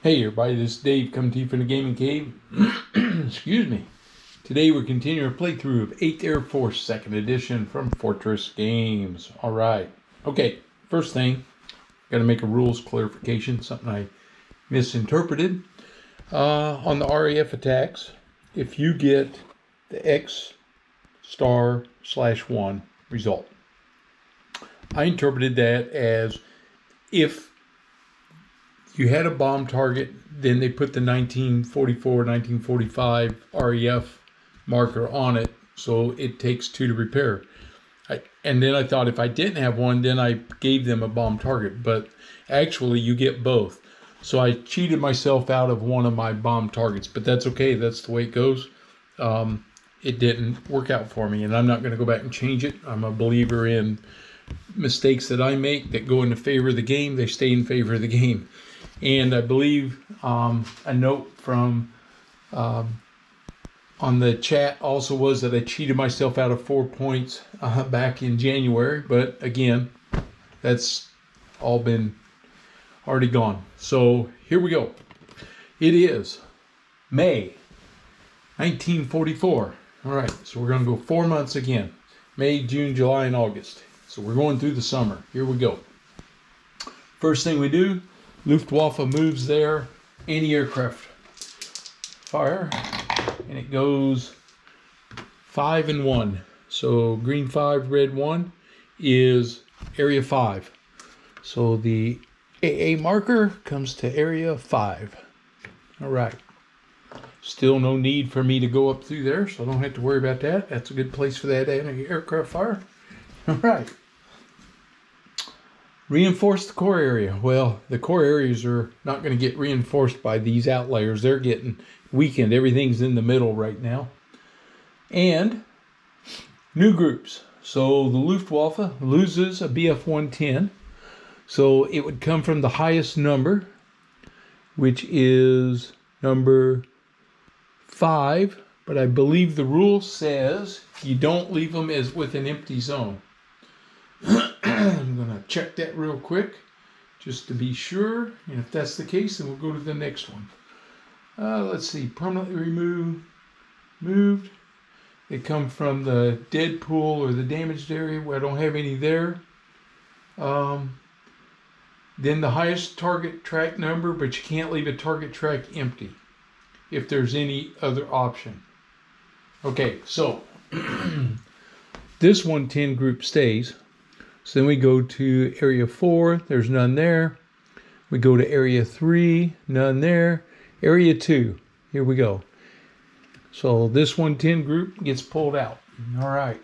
Hey everybody, this is Dave coming to you from the Gaming Cave. Excuse me. Today we're continuing a playthrough of 8th Air Force 2nd Edition from Fortress Games. Alright. Okay, first thing, got to make a rules clarification, something I misinterpreted. On the RAF attacks, if you get the X */1 result, I interpreted that as if you had a bomb target, then they put the 1944, 1945 RAF marker on it, so it takes 2 to repair. And then I thought if I didn't have one, then I gave them a bomb target, but actually you get both. So I cheated myself out of one of my bomb targets, but that's okay, that's the way it goes. It didn't work out for me, and I'm not going to go back and change it. I'm a believer in mistakes that I make that go in favor of the game, they stay in favor of the game. And I believe a note from on the chat also was that I cheated myself out of 4 points back in January. But again, that's all been already gone. So here we go. It is May 1944. All right, so we're going to go 4 months again. May, June, July, and August. So we're going through the summer. Here we go. First thing we do, Luftwaffe moves their anti-aircraft fire, and it goes 5 and 1. So green 5, red 1 is area 5. So the AA marker comes to area 5. All right. Still no need for me to go up through there, so I don't have to worry about that. That's a good place for that anti-aircraft fire. All right. Reinforce the core area. Well, the core areas are not going to get reinforced by these outliers. They're getting weakened. Everything's in the middle right now. And new groups. So the Luftwaffe loses a Bf-110. So it would come from the highest number, which is number 5. But I believe the rule says you don't leave them as with an empty zone. I'm going to check that real quick just to be sure. And if that's the case, then we'll go to the next one. Let's see. Permanently moved. They come from the dead pool or the damaged area. Well, I don't have any there. Then the highest target track number, but you can't leave a target track empty if there's any other option. Okay, so this 110 group stays. So then we go to area 4, there's none there. We go to area 3, none there. Area 2, here we go. So this 110 group gets pulled out. All right.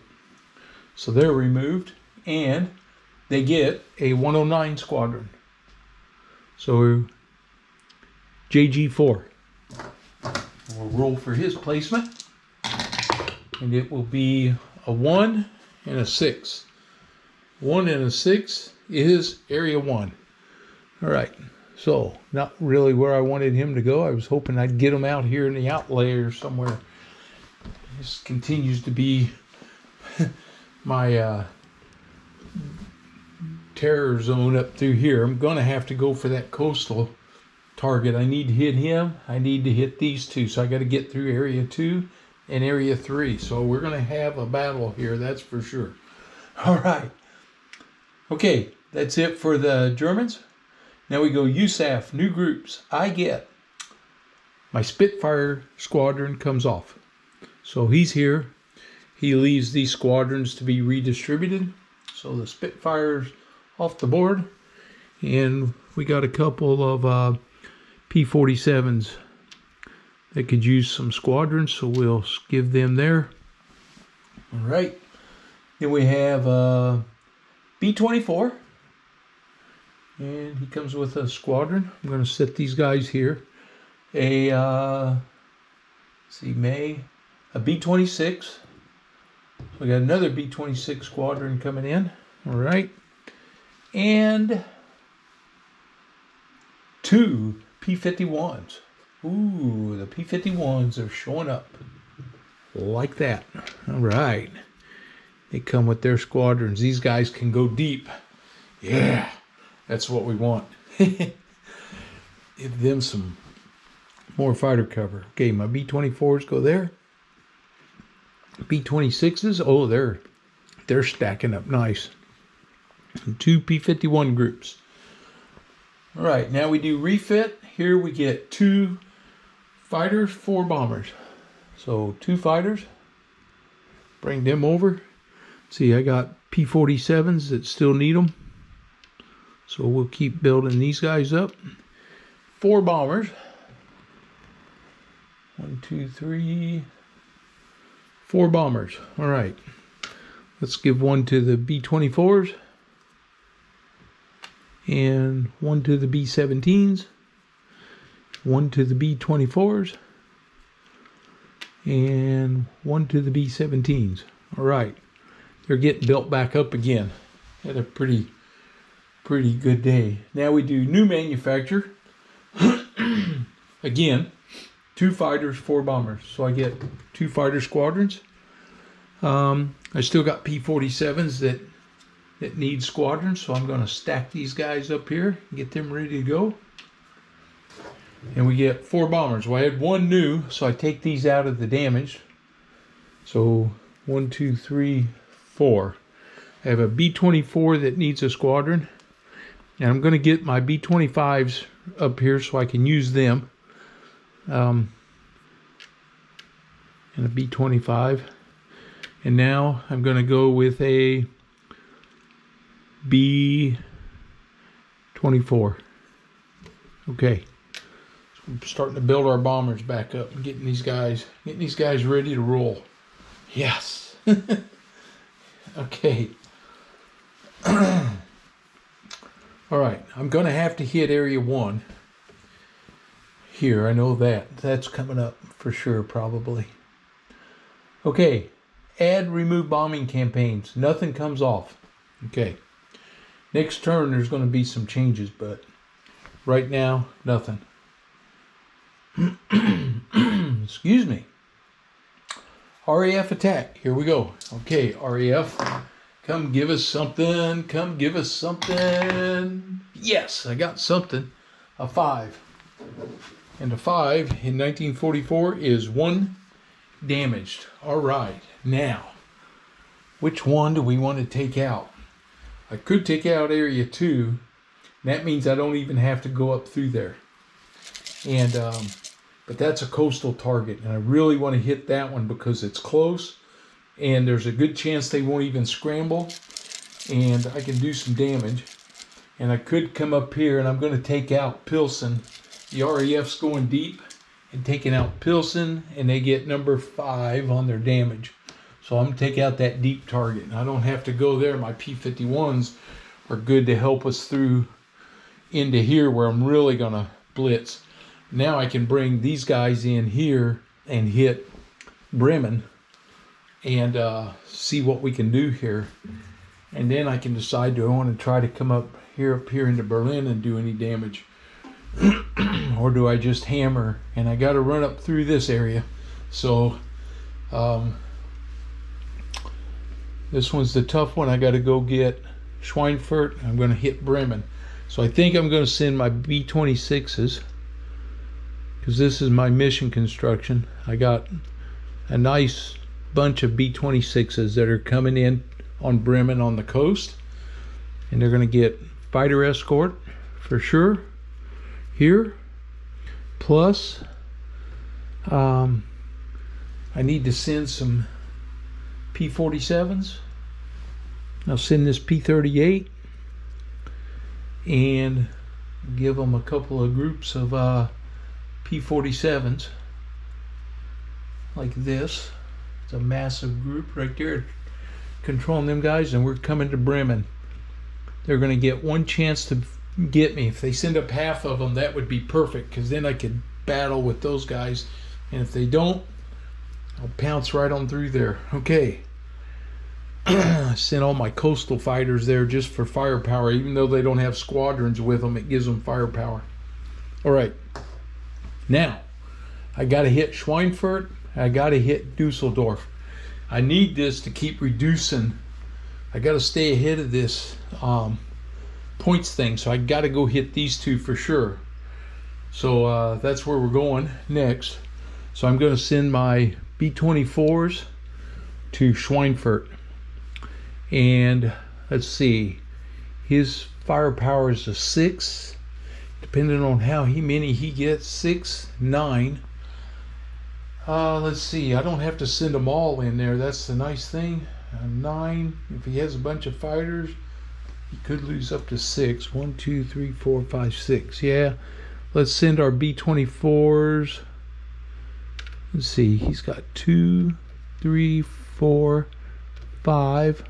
So they're removed, and they get a 109 squadron. So JG4. We'll roll for his placement, and it will be a 1 and a 6. 1 and a 6 is area 1. All right, so not really where I wanted him to go. I was hoping I'd get him out here in the outlier somewhere. This continues to be my terror zone up through here. I'm going to have to go for that coastal target. I need to hit him. I need to hit these two. So I got to get through area 2 and area 3. So we're going to have a battle here, that's for sure. All right. Okay, that's it for the Germans. Now we go USAF, new groups. I get my Spitfire squadron comes off. So he's here. He leaves these squadrons to be redistributed. So the Spitfire's off the board. And we got a couple of P-47s that could use some squadrons. So we'll give them there. All right. Then we have B-24, and he comes with a squadron. I'm going to set these guys here. A B-26. So we got another B-26 squadron coming in. All right. And 2 P-51s. Ooh, the P-51s are showing up like that. All right. They come with their squadrons. These guys can go deep. Yeah, that's what we want. give them some more fighter cover. Okay, my B-24s go there. B-26s, oh, they're stacking up nice. And 2 P-51 groups. All right, now we do refit. Here we get 2 fighters, 4 bombers. So 2 fighters, bring them over. See, I got P-47s that still need them. So we'll keep building these guys up. 4 bombers. 1, 2, 3, 4 bombers. All right. Let's give 1 to the B-24s. And 1 to the B-17s. 1 to the B-24s. And 1 to the B-17s. All right. They're getting built back up again. Had a pretty good day. Now we do new manufacture. Again, 2 fighters, 4 bombers. So I get 2 fighter squadrons. I still got P-47s that need squadrons, so I'm going to stack these guys up here and get them ready to go. And we get 4 bombers. Well, I had 1 new, so I take these out of the damage. So 1, 2, 3, 4. I have a B-24 that needs a squadron. And I'm going to get my B-25s up here so I can use them. And a B-25. And now I'm going to go with a B-24. Okay. So we're starting to build our bombers back up and getting these guys ready to roll. Yes. Okay. All right, I'm going to have to hit Area 1 here. I know that. That's coming up for sure, probably. Okay, add, remove bombing campaigns. Nothing comes off. Okay. Next turn, there's going to be some changes, but right now, nothing. Excuse me. RAF attack. Here we go. Okay, RAF. Come give us something. Come give us something. Yes, I got something. A 5. And a 5 in 1944 is 1 damaged. All right. Now, which one do we want to take out? I could take out Area 2. That means I don't even have to go up through there. And but that's a coastal target. And I really want to hit that one because it's close. And there's a good chance they won't even scramble. And I can do some damage. And I could come up here and I'm going to take out Pilsen. The RAF's going deep and taking out Pilsen. And they get number 5 on their damage. So I'm going to take out that deep target. And I don't have to go there. My P-51s are good to help us through into here where I'm really going to blitz. Now I can bring these guys in here and hit Bremen. And see what we can do here. And then I can decide, do I want to try to come up here into Berlin and do any damage? Or do I just hammer? And I got to run up through this area. So this one's the tough one. I got to go get Schweinfurt. I'm going to hit Bremen. So I think I'm going to send my B-26s. Because this is my mission construction. I got a nice bunch of B-26s that are coming in on Bremen on the coast, and they're going to get fighter escort for sure here, plus I need to send some P-47s. I'll send this P-38 and give them a couple of groups of P-47s like this. It's a massive group right there controlling them guys, and we're coming to Bremen. They're going to get 1 chance to get me. If they send up half of them, that would be perfect, because then I could battle with those guys. And if they don't, I'll pounce right on through there. Okay. I sent all my coastal fighters there just for firepower. Even though they don't have squadrons with them, it gives them firepower. All right. Now, I got to hit Schweinfurt. I got to hit Dusseldorf. I need this to keep reducing. I got to stay ahead of this points thing. So I got to go hit these 2 for sure. So that's where we're going next. So I'm going to send my B-24s to Schweinfurt. And let's see, his firepower is a 6, depending on how many he gets, 6, 9. Let's see, I don't have to send them all in there. That's the nice thing. 9, if he has a bunch of fighters, he could lose up to 6. 1, 2, 3, 4, 5, 6. Yeah, let's send our B-24s. Let's see, he's got 2, 3, 4, 5.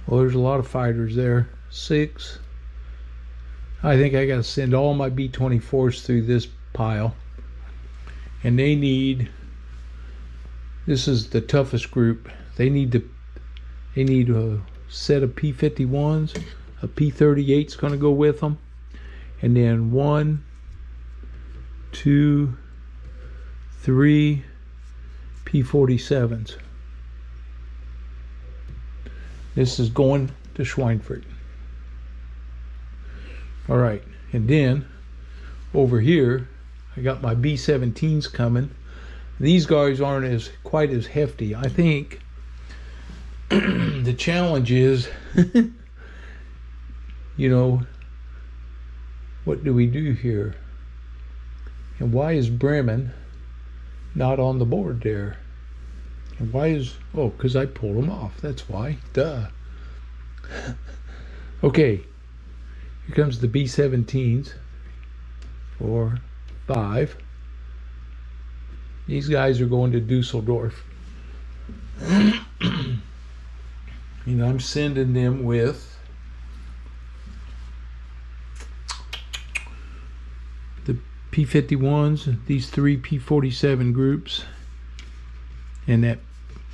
Well, there's a lot of fighters there. 6. I think I got to send all my B-24s through this pile. And they need, this is the toughest group. They need a set of P-51s. A P-38's going to go with them. And then 1, 2, 3 P-47s. This is going to Schweinfurt. All right, and then over here, I got my B-17s coming. These guys aren't quite as hefty. I think the challenge is, you know, what do we do here? And why is Bremen not on the board there? And why is, oh, because I pulled them off. That's why. Duh. Okay. Here comes the B-17s. 4, 5. These guys are going to Dusseldorf. And I'm sending them with the P-51s, these 3 P-47 groups, and that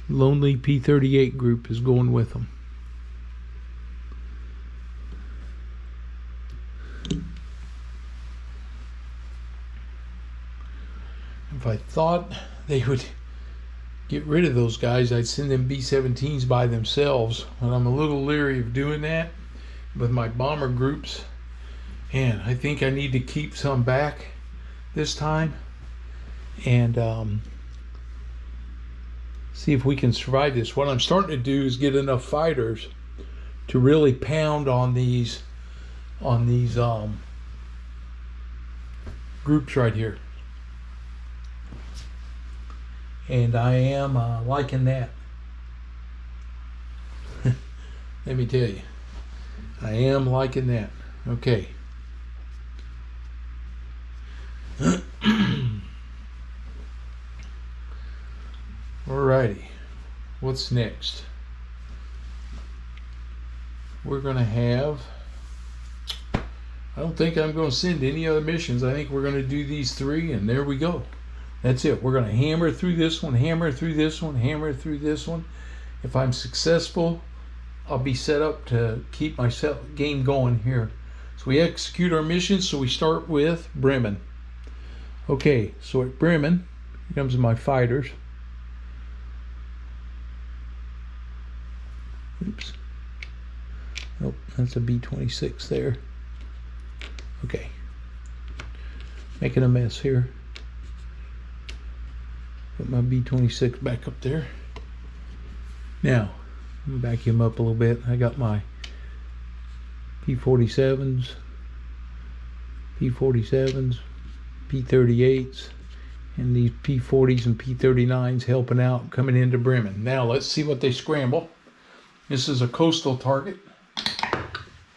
lonely P-38 group is going with them. If I thought they would get rid of those guys, I'd send them B-17s by themselves, but I'm a little leery of doing that with my bomber groups, and I think I need to keep some back this time and see if we can survive this. What I'm starting to do is get enough fighters to really pound on these groups right here. And I am liking that. Let me tell you, I am liking that. Okay. Alrighty, what's next? We're going to have, I don't think I'm going to send any other missions. I think we're going to do these 3, and there we go. That's it. We're going to hammer through this one, hammer through this one, hammer through this one. If I'm successful, I'll be set up to keep my game going here. So we execute our mission, so we start with Bremen. Okay, so at Bremen, here comes my fighters. Oops. Nope, that's a B-26 there. Okay. Making a mess here. Put my B-26 back up there. Now, I'm gonna back him up a little bit. I got my P-47s, P-47s, P-38s, and these P-40s and P-39s helping out, coming into Bremen. Now, let's see what they scramble. This is a coastal target,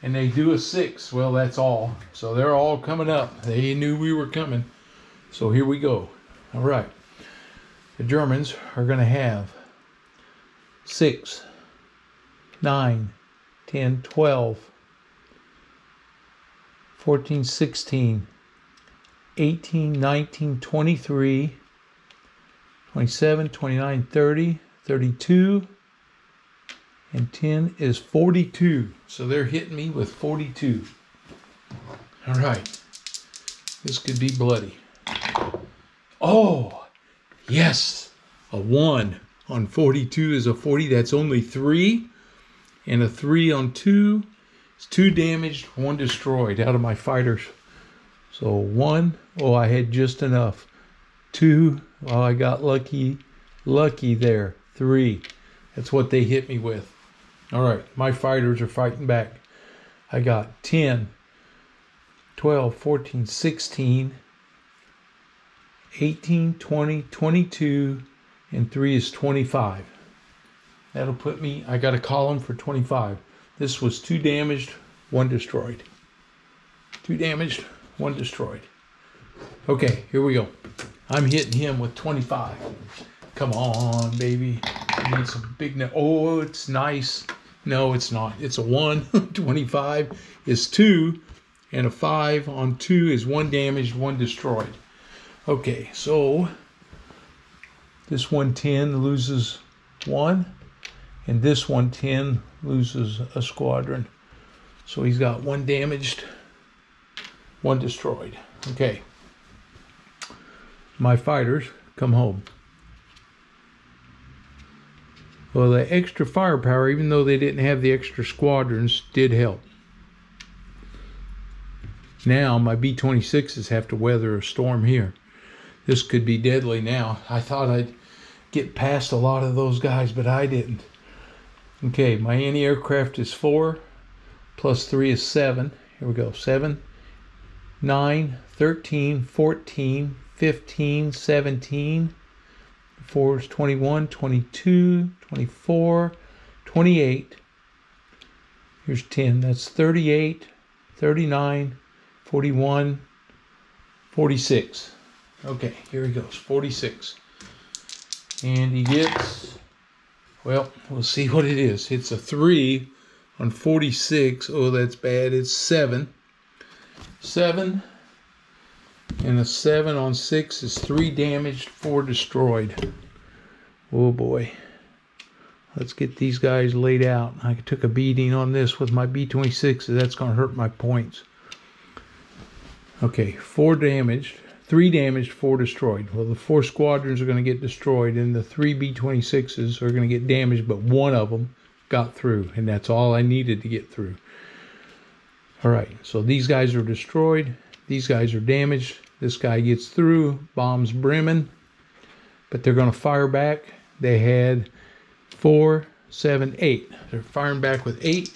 and they do a 6. Well, that's all. So they're all coming up. They knew we were coming. So here we go. All right. The Germans are going to have 6, 9, 10, 12, 14, 16, 18, 19, 23, 27, 29, 30, 32, and 10 is 42. So they're hitting me with 42. All right. This could be bloody. Oh, yes. A 1 on 42 is a 40. That's only 3. And a 3 on 2 It's 2 damaged, 1 destroyed out of my fighters. So 1, oh, I had just enough. 2, oh, I got lucky there. 3, that's what they hit me with. All right, my fighters are fighting back. I got 10, 12, 14, 16, 18, 20, 22, and 3 is 25. That'll put me, I got a column for 25. This was 2 damaged, 1 destroyed. 2 damaged, 1 destroyed. Okay, here we go. I'm hitting him with 25. Come on, baby. I need some big, oh, it's nice. No, it's not. It's a 1. 25 is 2, and a 5 on 2 is 1 damaged, 1 destroyed. Okay, so this 110 loses 1, and this 110 loses a squadron. So he's got 1 damaged, 1 destroyed. Okay. My fighters come home. Well, the extra firepower, even though they didn't have the extra squadrons, did help. Now my B-26s have to weather a storm here. This could be deadly now. I thought I'd get past a lot of those guys, but I didn't. Okay, my anti-aircraft is 4, plus 3 is 7. Here we go. 7, 9, 13, 14, 15, 17. 4 is 21, 22, 24, 28. Here's 10. That's 38, 39, 41, 46. Okay, here he goes. 46. And he gets, well, we'll see what it is. It's a 3 on 46. Oh, that's bad. It's 7. 7. And a 7 on 6 is 3 damaged, 4 destroyed. Oh boy. Let's get these guys laid out. I took a beating on this with my B-26. That's going to hurt my points. Okay, 4 damaged, 3 damaged, 4 destroyed. Well, the 4 squadrons are going to get destroyed, and the 3 B-26s are going to get damaged, but 1 of them got through, and that's all I needed to get through. All right, so these guys are destroyed. These guys are damaged. This guy gets through, bombs Bremen, but they're going to fire back. They had 4, 7, 8. They're firing back with 8,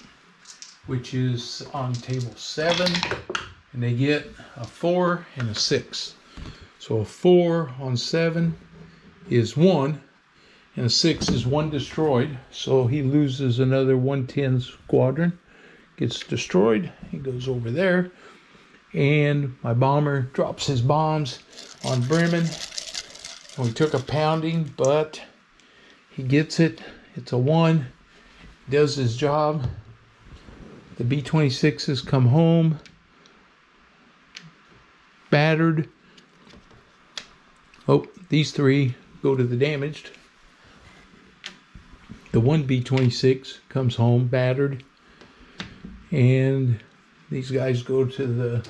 which is on table 7, and they get a 4 and a 6. So a 4 on 7 is 1, and a 6 is 1 destroyed. So he loses another 110 squadron, gets destroyed. He goes over there. And my bomber drops his bombs on Bremen. We took a pounding, but he gets it. It's a 1. Does his job. The B-26s come home, battered. Oh, these 3 go to the damaged. The 1 B-26 comes home, battered. And these guys go to the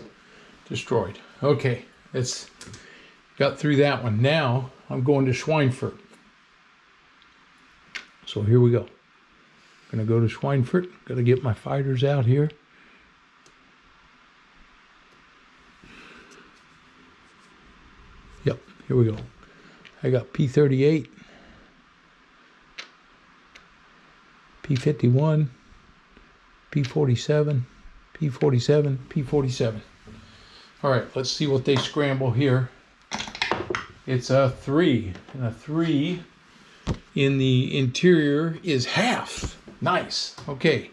destroyed. Okay, it's got through that one. Now I'm going to Schweinfurt. So here we go. I'm going to go to Schweinfurt. Got to get my fighters out here. Yep, here we go. I got P-38, P-51, P-47, P-47, P-47. All right, let's see what they scramble here. It's a 3, and a 3 in the interior is half. Nice. Okay,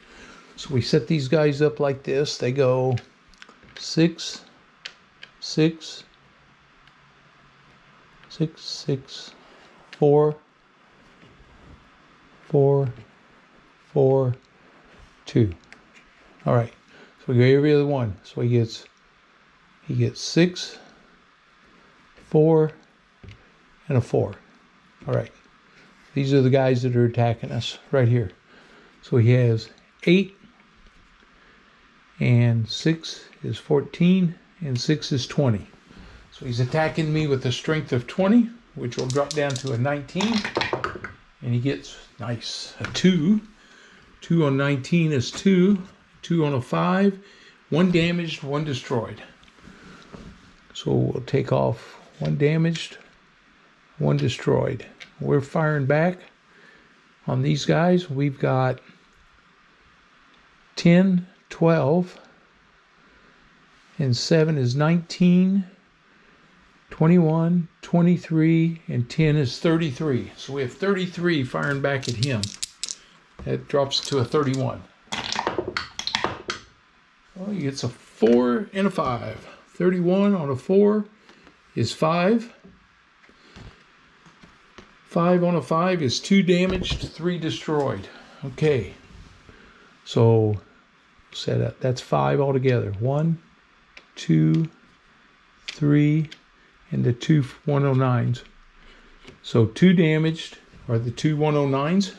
so we set these guys up like this. They go 6, 6, 6, 6, 4, 4, 4, 2. All right, so we go every other one. So he gets 6, 4, and a 4. All right, these are the guys that are attacking us right here. So he has 8, and 6 is 14, and 6 is 20. So he's attacking me with a strength of 20, which will drop down to a 19, and he gets, nice, a 2. 2 on 19 is 2. 2 on a 5, 1 damaged, 1 destroyed. So we'll take off 1 damaged, 1 destroyed. We're firing back on these guys. We've got 10, 12, and 7 is 19, 21, 23, and 10 is 33. So we have 33 firing back at him. That drops to a 31. Well, he gets a 4 and a 5. 31 on a 4 is 5. 5 on a 5 is 2 damaged, 3 destroyed. Okay. So set up. That's 5 altogether. 1, 2, 3, and the 2 109s. So 2 damaged are the 2 109s.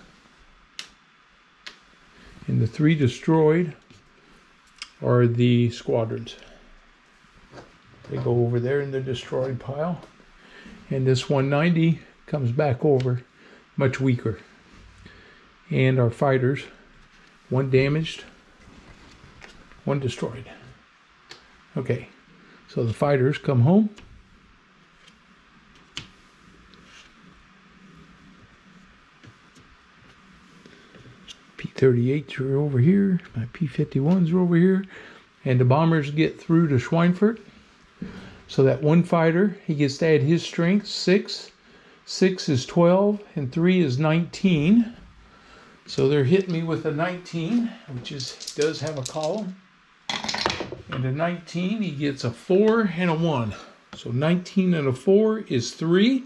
And the 3 destroyed are the squadrons. They go over there in the destroyed pile. And this 190 comes back over much weaker. And our fighters, 1 damaged, 1 destroyed. Okay, so the fighters come home. P-38s are over here. My P-51s are over here. And the bombers get through to Schweinfurt. So that 1 fighter, he gets to add his strength, 6. 6 is 12, and 3 is 19. So they're hitting me with a 19, which does have a column. And a 19, he gets a 4 and a 1. So 19 and a 4 is 3.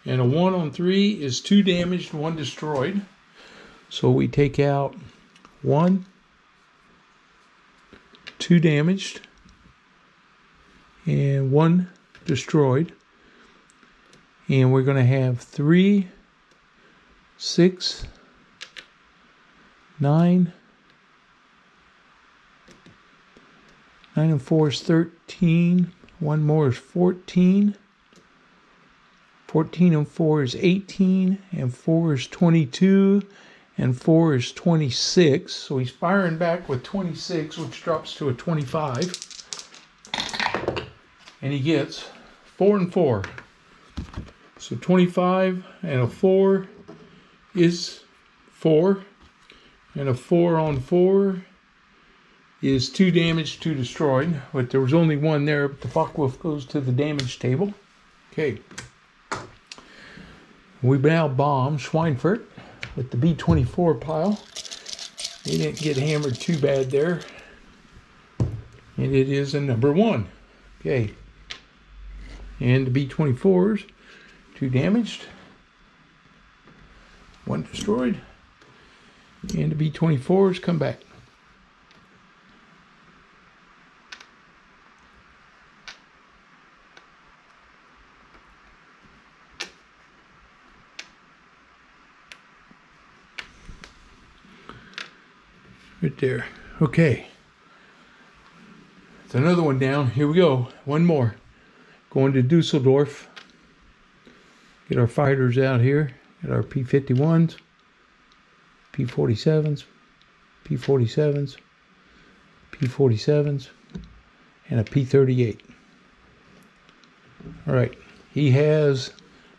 And a 1 on 3 is 2 damaged, 1 destroyed. So we take out 1, 2 damaged, and 1 destroyed. And we're going to have 3, 6, 9. 9 and 4 is 13. 1 more is 14. 14 and 4 is 18. And 4 is 22. And 4 is 26. So he's firing back with 26, which drops to a 25. And he gets 4 and 4. So 25 and a 4 is 4. And a 4 on 4 is 2 damaged, 2 destroyed. But there was only 1 there. But the Focke-Wulf goes to the damage table. Okay. We now bomb Schweinfurt with the B-24 pile. He didn't get hammered too bad there. And it is a number 1. Okay. And the B-24s, 2 damaged, 1 destroyed. And the B-24s come back. Right there. Okay. It's another one down. Here we go. 1 more. Going to Dusseldorf. Get our fighters out here. Get our P-51s, P-47s, P-47s, P-47s, and a P-38. All right. He has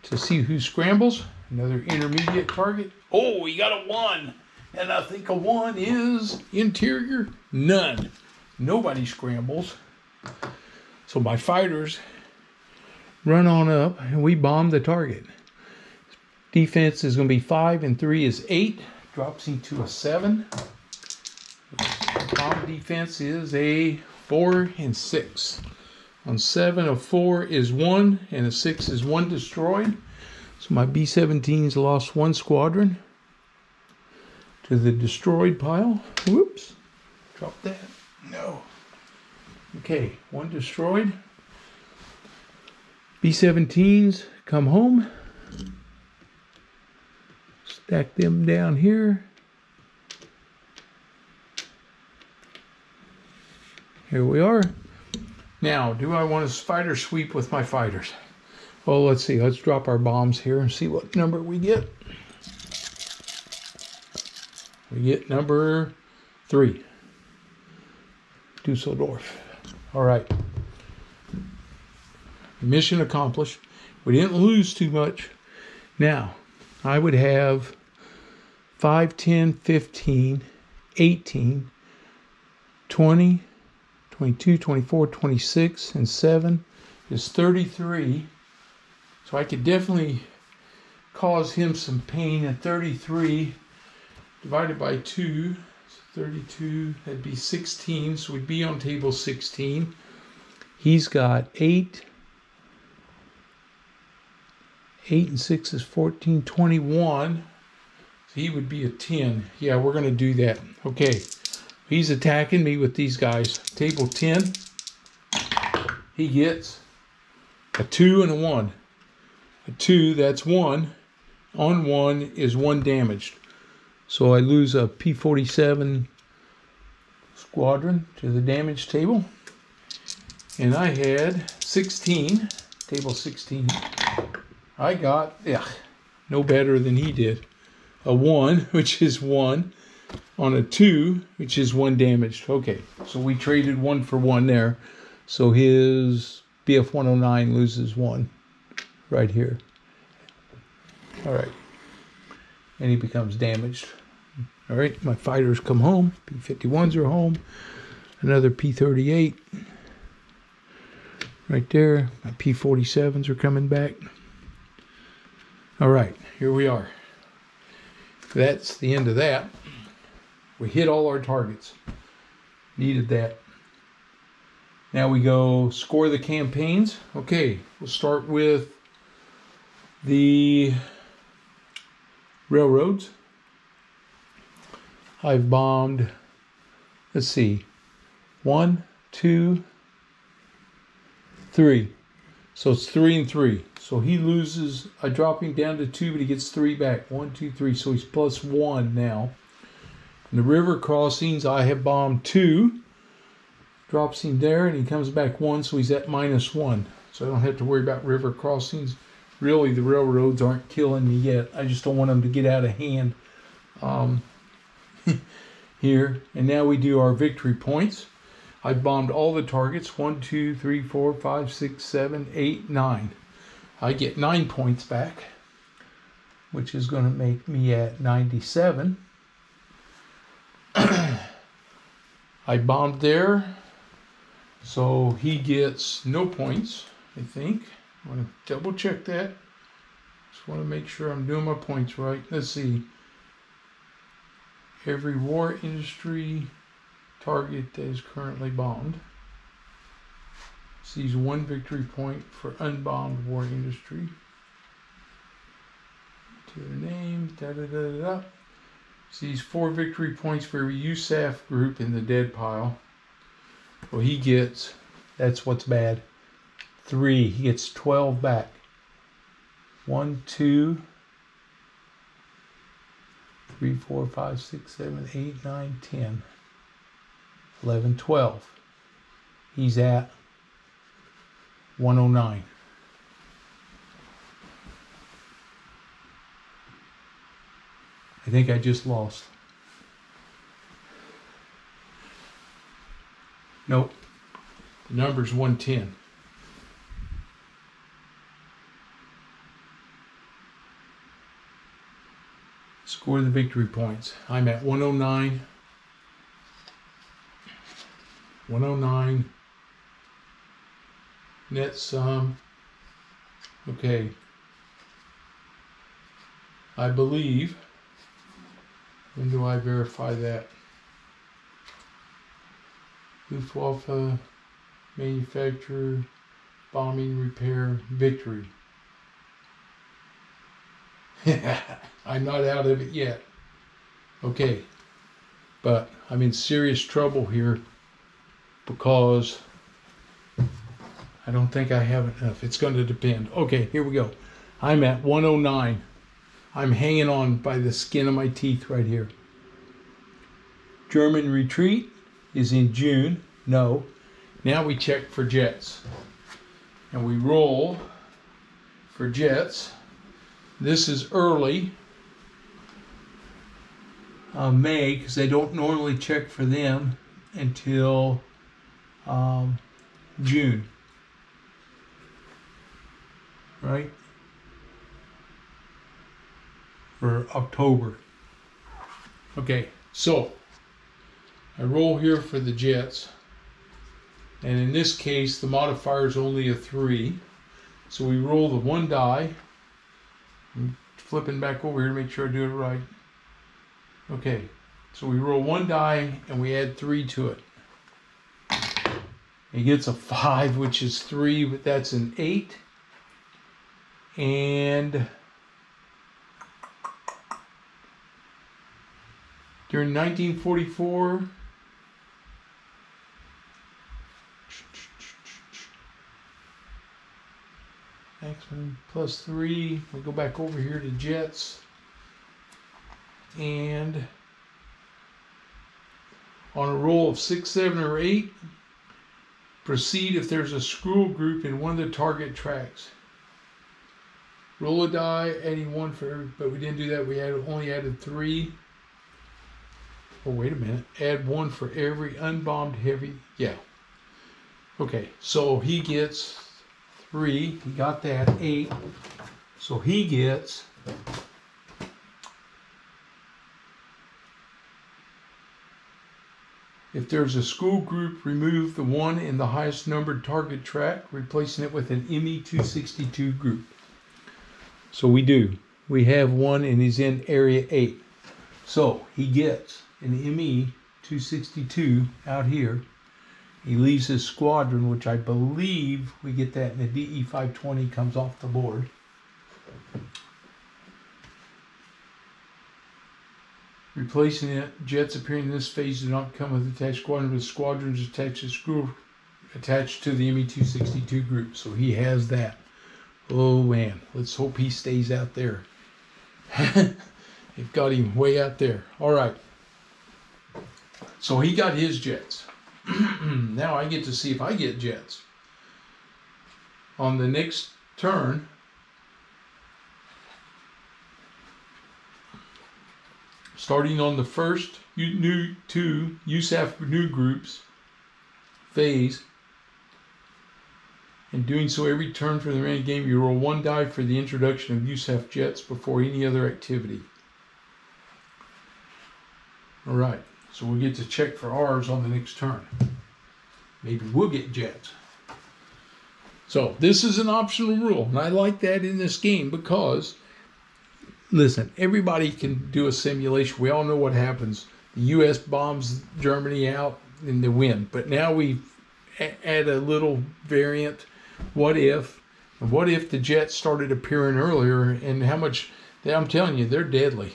to see who scrambles. Another intermediate target. Oh, he got a 1. And I think a 1 is interior. None. Nobody scrambles. So my fighters run on up and we bomb the target. Defense is going to be 5 and 3 is 8. Drops him to a 7. Bomb defense is a 4 and 6. On 7, a 4 is 1 and a 6 is 1 destroyed. So my B-17s lost 1 squadron to the destroyed pile. Whoops. Drop that. No. Okay, 1 destroyed. B-17s come home. Stack them down here. Here we are. Now, do I want to fighter sweep with my fighters? Well, let's see. Let's drop our bombs here and see what number we get. We get number 3. Dusseldorf. All right. Mission accomplished. We didn't lose too much. Now, I would have 5, 10, 15, 18, 20, 22, 24, 26, and 7 is 33. So I could definitely cause him some pain. And 33 divided by 2, 32, that'd be 16. So we'd be on table 16. He's got 8. 8 and 6 is 14, 21. So he would be a 10. Yeah, we're going to do that. Okay. He's attacking me with these guys. Table 10. He gets a 2 and a 1. A 2, that's 1. On 1 is 1 damaged. So I lose a P-47 squadron to the damage table. And I had 16. Table 16. I got, no better than he did. A 1, which is 1, on a 2, which is 1 damaged. Okay, so we traded 1 for 1 there. So his BF-109 loses 1 right here. All right, and he becomes damaged. All right, my fighters come home. P-51s are home. Another P-38 right there. My P-47s are coming back. All right, here we are. That's the end of that. We hit all our targets. Needed that. Now we go score the campaigns. Okay, we'll start with the railroads. I've bombed, let's see, 1, 2, 3. So it's 3 and 3. So he loses, I drop him down to 2, but he gets 3 back. 1, 2, 3. So he's plus 1 now. And the river crossings, I have bombed 2. Drops him there, and he comes back 1, so he's at minus 1. So I don't have to worry about river crossings. Really, the railroads aren't killing me yet. I just don't want them to get out of hand here. And now we do our victory points. I bombed all the targets. 1, 2, 3, 4, 5, 6, 7, 8, 9. I get 9 points back, which is going to make me at 97. I bombed there, so he gets no points, I think. I want to double check that. Just want to make sure I'm doing my points right. Let's see. Every war industry target that is currently bombed sees 1 victory point for unbombed war industry. To the name, sees 4 victory points for every USAF group in the dead pile. Well, he gets, that's what's bad, 3. He gets 12 back. 1, 2, 3, 4, 5, 6, 7, 8, 9, 10, 11, 12. He's at 109. I think I just lost. Nope. The number's 110. Score the victory points. I'm at 109. 109. Net sum. Okay. I believe. When do I verify that? Luftwaffe, manufacturer, bombing, repair, victory. I'm not out of it yet. Okay. But I'm in serious trouble here because I don't think I have enough. It's going to depend. Okay, here we go. I'm at 109. I'm hanging on by the skin of my teeth right here. German retreat is in June. No. Now we check for jets. And we roll for jets. This is early. May, because they don't normally check for them until June. Right? For October. Okay, so I roll here for the Jets. And in this case, the modifier is only a 3. So we roll the 1 die. I'm flipping back over here to make sure I do it right. Okay, so we roll 1 die and we add 3 to it. He gets a 5, which is 3, but that's an 8. And during 1944, X-Men plus 3. We go back over here to Jets. And on a roll of 6, 7, or 8, proceed if there's a scroll group in one of the target tracks. Roll a die, adding 1 for every, but we didn't do that. We only added 3. Oh, wait a minute. Add 1 for every unbombed heavy. Yeah. Okay, so he gets 3. He got that 8. So he gets if there's a school group, remove the 1 in the highest numbered target track, replacing it with an ME-262 group. So we do. We have 1 and he's in area 8. So he gets an ME-262 out here. He leaves his squadron, which I believe we get that in the DE-520 comes off the board. Replacing it, jets appearing in this phase do not come with attached squadron, but squadrons attached to the ME-262 group. So he has that. Oh man, let's hope he stays out there. They've got him way out there. All right. So he got his jets. Now I get to see if I get jets. On the next turn, starting on the first new 2 USAF new groups phase, in doing so every turn for the remaining game, you roll 1 die for the introduction of USAF jets before any other activity. All right, so we'll get to check for ours on the next turn. Maybe we'll get jets. So this is an optional rule, and I like that in this game because, listen, everybody can do a simulation. We all know what happens. The U.S. bombs Germany out and they win. But now we add a little variant. What if the jets started appearing earlier, and how much, I'm telling you, they're deadly.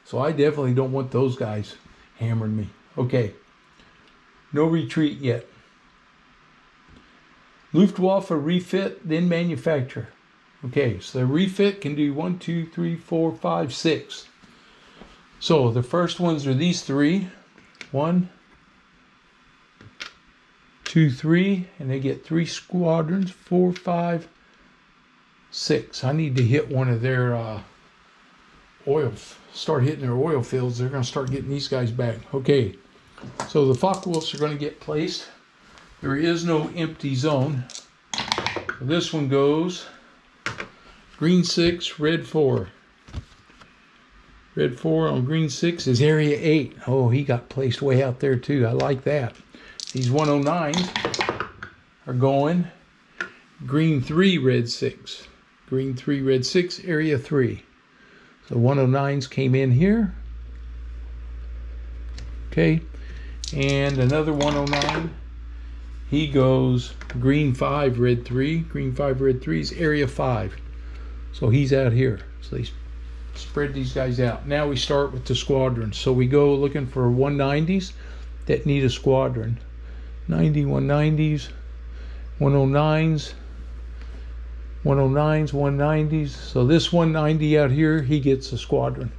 So I definitely don't want those guys hammering me. Okay. No retreat yet. Luftwaffe refit, then manufacture. Okay, so the refit can do 1, 2, 3, 4, 5, 6. So the first ones are these 3. 1, 2, 3, and they get 3 squadrons. 4, 5, 6. I need to hit one of their start hitting their oil fields. They're going to start getting these guys back. Okay, so the Focke-Wulfs are going to get placed. There is no empty zone. So this one goes green 6, red 4. Red 4 on green 6 is area 8. Oh, he got placed way out there too. I like that. These 109s are going green 3, red 6. Green 3, red 6, area 3. So 109s came in here. Okay. And another 109. He goes green 5, red 3. Green 5, red 3 is area 5. So he's out here. So they spread these guys out. Now we start with the squadrons. So we go looking for 190s that need a squadron. 90, 190s, 109s, 109s, 190s. So this 190 out here, he gets a squadron.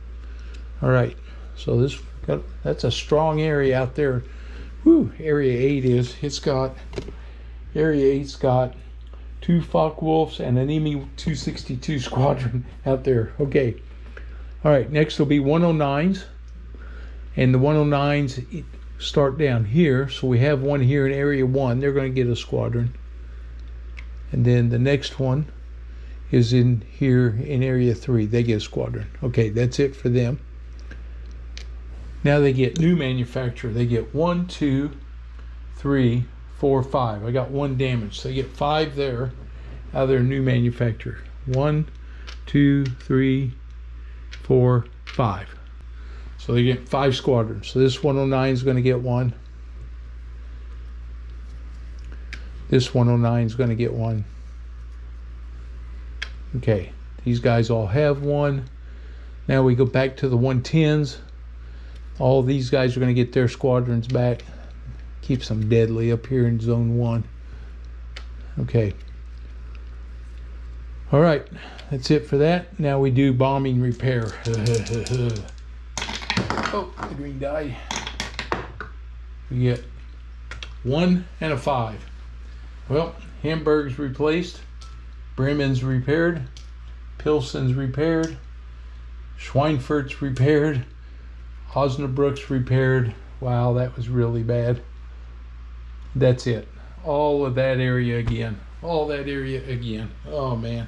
All right. So that's a strong area out there. Whew, area 8 is. Area 8's got 2 Focke-Wulfs and an ME-262 squadron out there. Okay. All right, next will be 109s. And the 109s, start down here. So we have one here in Area 1. They're going to get a squadron. And then the next one is in here in Area 3. They get a squadron. Okay, that's it for them. Now they get new manufacturer. They get 1, 2, 3, 4, 5. I got 1 damage. So they get 5 there out of their new manufacturer. 1, 2, 3, 4, 5. So they get 5 squadrons. So this 109 is going to get 1. This 109 is going to get 1. Okay, these guys all have 1. Now we go back to the 110s. All these guys are going to get their squadrons back. Keeps them deadly up here in zone 1. Okay. All right, that's it for that. Now we do bombing repair. Oh, the green die. We get 1 and a 5. Well, Hamburg's replaced. Bremen's repaired. Pilsen's repaired. Schweinfurt's repaired. Osnabrück's repaired. Wow, that was really bad. That's it. All of that area again. All that area again. Oh man,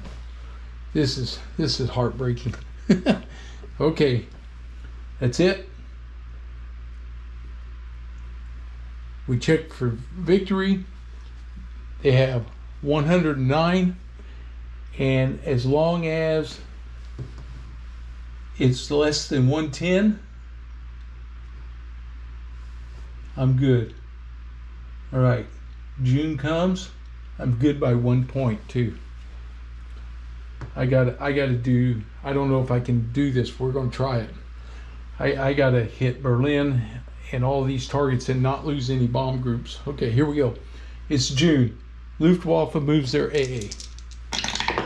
this is heartbreaking. Okay, that's it. We checked for victory. They have 109, and as long as it's less than 110, I'm good. All right, June comes, I'm good by 1 point too. I gotta do, I don't know if I can do this. We're gonna try it. I gotta hit Berlin and all these targets and not lose any bomb groups. Okay, here we go. It's June. Luftwaffe moves their AA.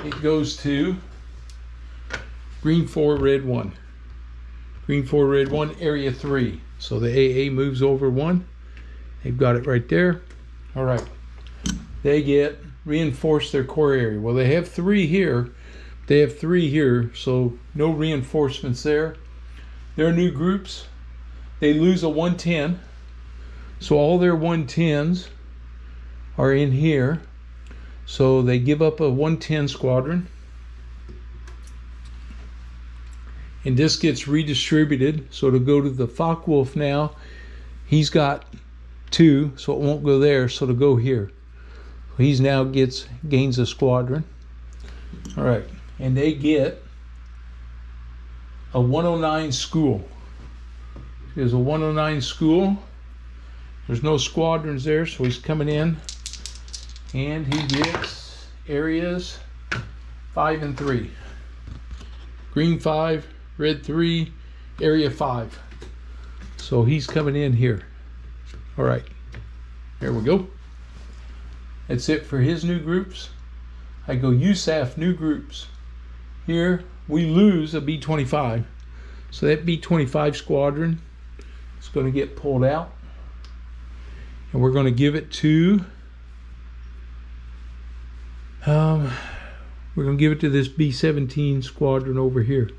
It goes to green 4, red 1. Green 4, red 1, area 3. So the AA moves over 1. They've got it right there. All right. They get reinforce their core area. Well, they have 3 here. They have 3 here, so no reinforcements there. Their new groups, they lose a 110. So all their 110s are in here. So they give up a 110 squadron. And this gets redistributed. So to go to the Focke-Wulf now, he's got 2, so it won't go there. So to go here, he's now gains a squadron. All right, and they get a 109 school. There's a 109 school. There's no squadrons there, so he's coming in, and he gets areas 5 and 3. Green 5, red 3, area 5. So he's coming in here. All right, there we go. That's it for his new groups. I go USAF new groups. Here we lose a B-25. So that B-25 squadron is going to get pulled out. And we're going to give it to we're going to give it to this B-17 squadron over here.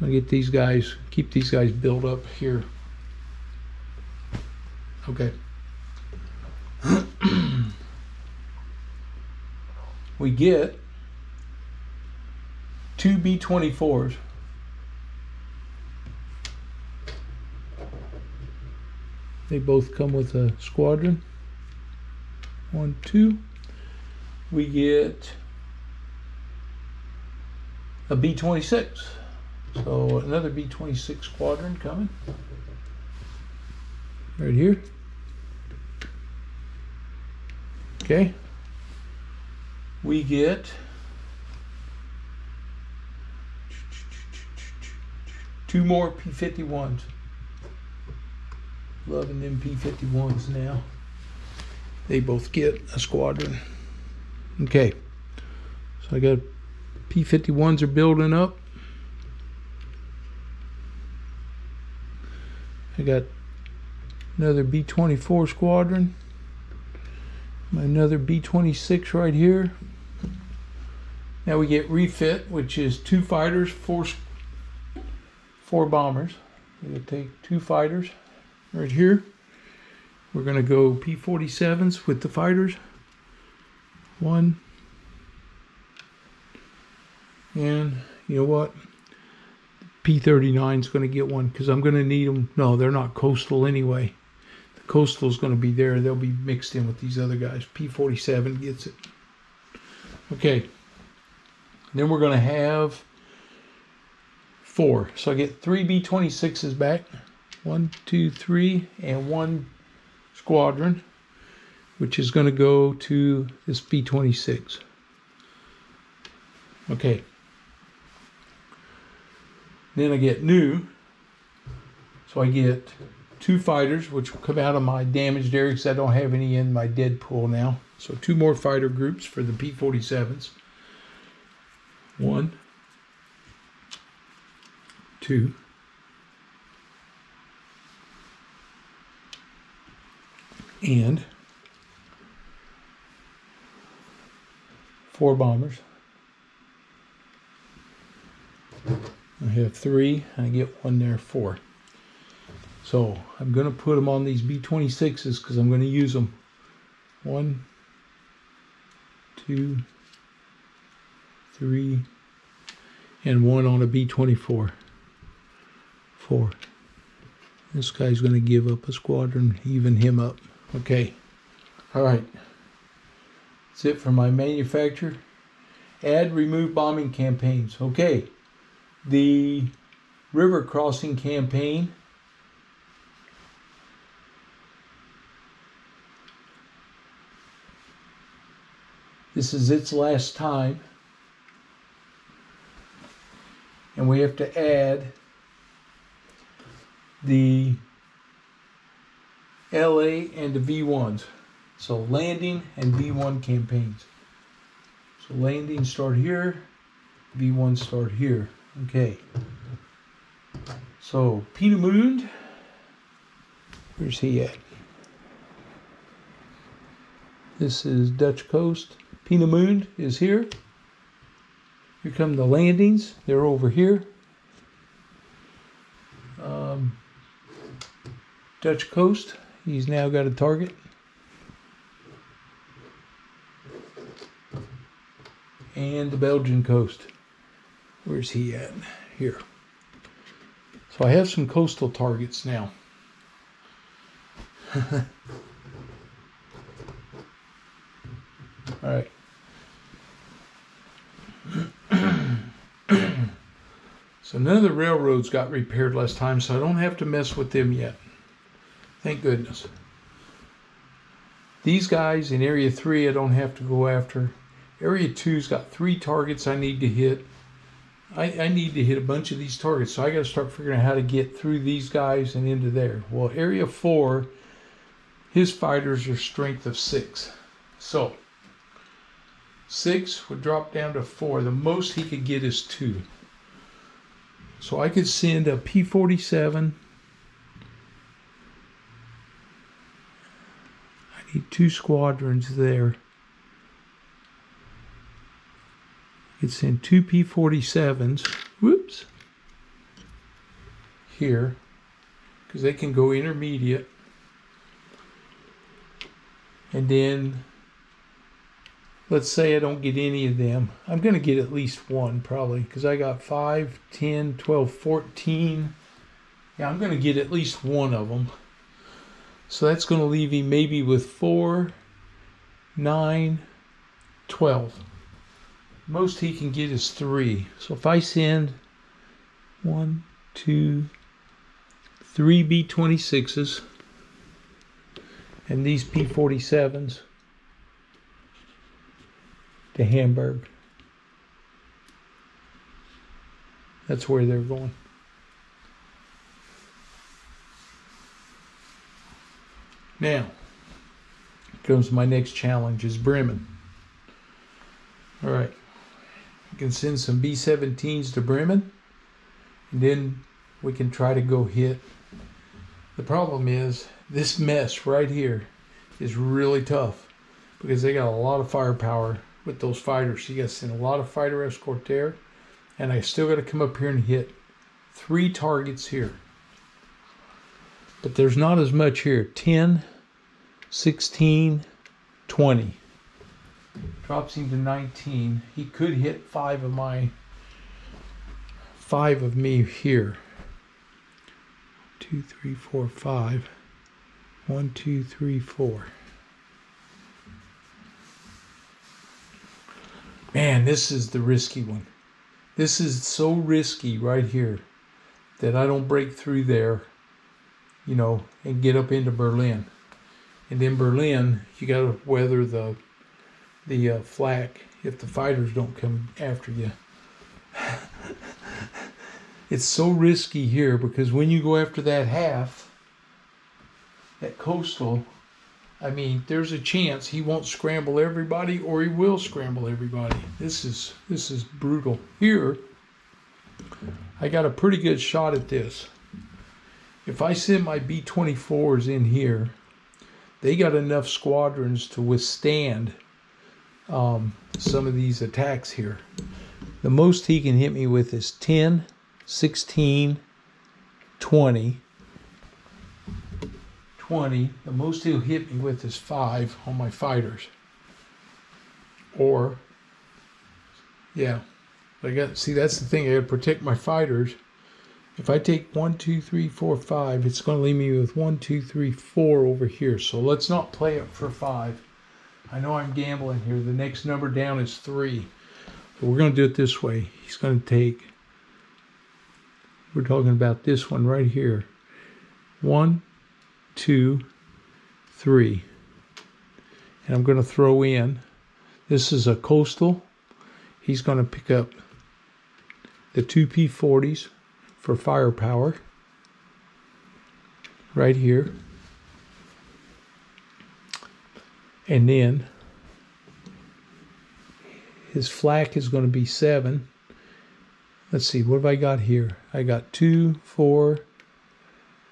I'm going to get these guys, keep these guys built up here. Okay. We get 2 B-24s. They both come with a squadron. 1, 2. We get a B-26. So another B-26 squadron coming. Right here. Okay. We get 2 more P-51s. Loving them P-51s now. They both get a squadron. Okay. So I got P-51s are building up. I got another B-24 squadron. Another B-26 right here. Now we get refit, which is 2 fighters, 4 bombers. We're going to take 2 fighters. right here. We're going to go P-47s with the fighters. 1. And you know what? P-39 is going to get one because I'm going to need them. No, they're not coastal anyway. The coastal is going to be there. They'll be mixed in with these other guys. P-47 gets it. Okay. Then we're going to have 4. So I get 3 B-26s back. 1, 2, 3, and 1 squadron, which is going to go to this B-26. Okay. Then I get new. So I get 2 fighters, which will come out of my damaged area because I don't have any in my dead pool now. So 2 more fighter groups for the P-47s. 1, 2, and 4 bombers. I have 3, and I get 1 there, 4. So I'm going to put them on these B-26s because I'm going to use them. 1, 2, 3, and 1 on a B-24. 4. This guy's going to give up a squadron, even him up. Okay. All right. That's it for my manufacturer. Add, remove bombing campaigns. Okay. The river crossing campaign. This is its last time. And we have to add the LA and the V1s. So landing and V1 campaigns. So landing start here, V1 start here. Okay. So Peenemünde, where's he at? This is Dutch coast. Peenemünde is here. Here come the landings. They're over here. Dutch coast. He's now got a target. And the Belgian coast. Where's he at? Here. So I have some coastal targets now. All right. So none of the railroads got repaired last time, so I don't have to mess with them yet. Thank goodness. These guys in Area 3 I don't have to go after. Area 2's got 3 targets I need to hit. I need to hit a bunch of these targets, so I got to start figuring out how to get through these guys and into there. Well, Area 4, his fighters are strength of 6. So 6 would drop down to 4. The most he could get is 2. So I could send a P-47. I need 2 squadrons there. I could send 2 P-47s. Whoops. Here. Because they can go intermediate. And then, let's say I don't get any of them. I'm going to get at least 1 probably. Because I got 5, 10, 12, 14. Yeah, I'm going to get at least 1 of them. So that's going to leave him maybe with 4, 9, 12. Most he can get is 3. So if I send 1, 2, 3 B-26s and these P-47s to Hamburg, that's where they're going. Now, comes my next challenge, is Bremen. All right, I can send some B-17s to Bremen, and then we can try to go hit. The problem is, this mess right here is really tough, because they got a lot of firepower with those fighters. You got to send a lot of fighter escort there, and I still got to come up here and hit 3 targets here. But there's not as much here. 10, 16, 20. Drops him to 19. He could hit 5 of me here. 2, 3, 4, 5. 1, 2, 3, 4. Man, this is the risky one. This is so risky right here that I don't break through there, you know, and get up into Berlin. And in Berlin, you got to weather the flak if the fighters don't come after you. It's so risky here because when you go after that half, that coastal, I mean, there's a chance he won't scramble everybody or he will scramble everybody. This is brutal. Here, I got a pretty good shot at this. If I send my B-24s in here, they got enough squadrons to withstand some of these attacks here. The most he can hit me with is 10, 16, 20. 20. The most he'll hit me with is 5 on my fighters. Or, yeah, see, that's the thing. I gotta protect my fighters. If I take 1, 2, 3, 4, 5, it's going to leave me with 1, 2, 3, 4 over here. So let's not play it for 5. I know I'm gambling here. The next number down is 3. So we're going to do it this way. He's going to take, we're talking about this one right here. 1, 2, 3. And I'm going to throw in, this is a coastal. He's going to pick up the 2 P-40s for firepower right here. And then his flak is going to be 7. Let's see, what have I got here? I got 2, 4,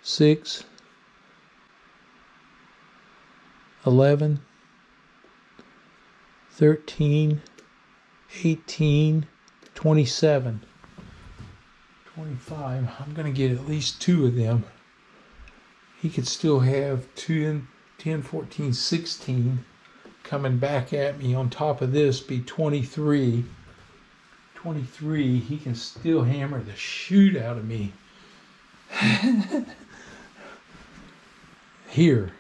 6, 11, 13, 18, 27, 25. I'm going to get at least 2 of them. He could still have 2, 10, 14, 16 coming back at me. On top of this be 23. 23, he can still hammer the shoot out of me. Here,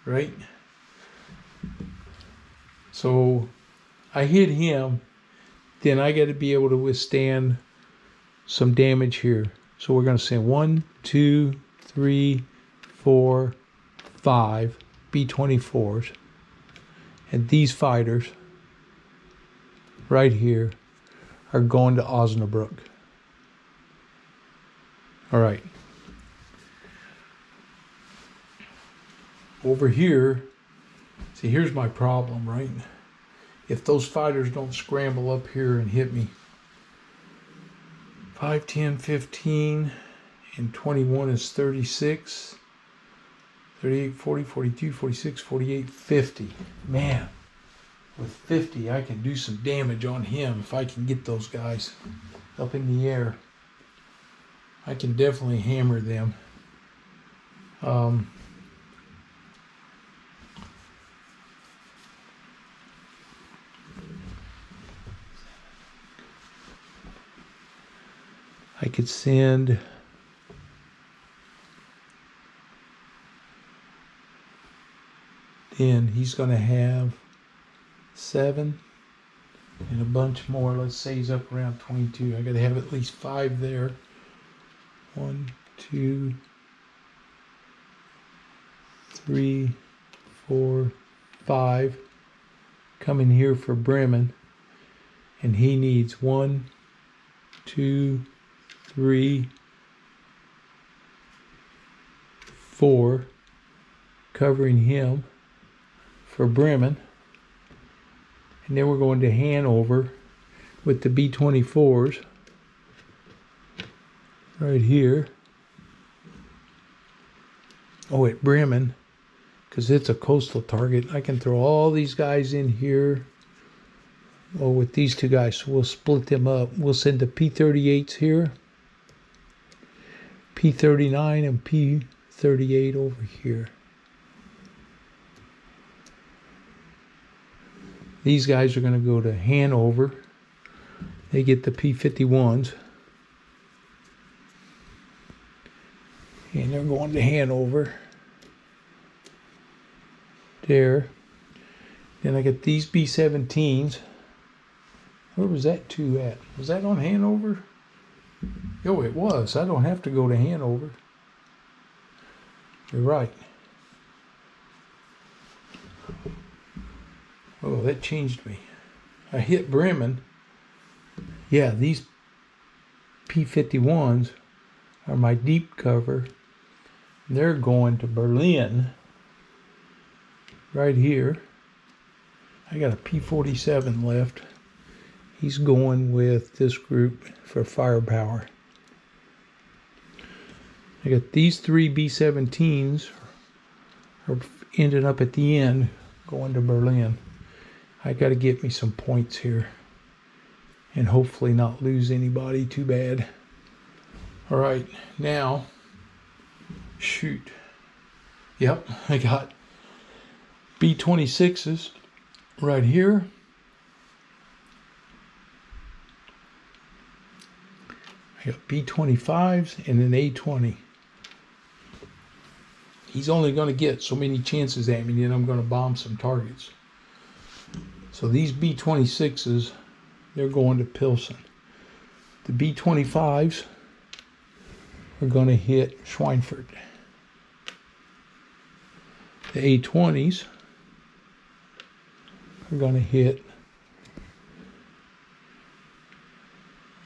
right? So I hit him, then I got to be able to withstand some damage here. So we're going to say 1, 2, 3, 4, 5 B-24s. And these fighters right here are going to Osnabrück. All right. Over here, see, here's my problem, right? If those fighters don't scramble up here and hit me, 5, 10, 15, and 21 is 36. 38, 40, 42, 46, 48, 50. Man, with 50, I can do some damage on him if I can get those guys up in the air. I can definitely hammer them. I could send then he's going to have 7 and a bunch more. Let's say he's up around 22. I got to have at least 5 there. 1, 2, 3, 4, 5 coming here for Bremen, and he needs 1, 2, 3, 4 covering him for Bremen. And then we're going to Hanover with the B-24s right here. Oh, at Bremen, because it's a coastal target. I can throw all these guys in here. Oh, with these 2 guys, so we'll split them up. We'll send the P-38s here, P-39 and P-39 38 over here. These guys are going to go to Hanover. They get the P-51s. And they're going to Hanover. There. Then I get these B-17s. Where was that 2 at? Was that on Hanover? Oh, it was. I don't have to go to Hanover. You're right. Oh, that changed me. I hit Bremen. Yeah, these P-51s are my deep cover. They're going to Berlin. Right here. I got a P-47 left. He's going with this group for firepower. I got these 3 B-17s are ended up at the end going to Berlin. I got to get me some points here and hopefully not lose anybody too bad. All right, now, shoot. Yep, I got B-26s right here. I got B-25s and an A-20. He's only going to get so many chances at me, then I'm going to bomb some targets. So these B-26s, they're going to Pilsen. The B-25s are going to hit Schweinfurt. The A-20s are going to hit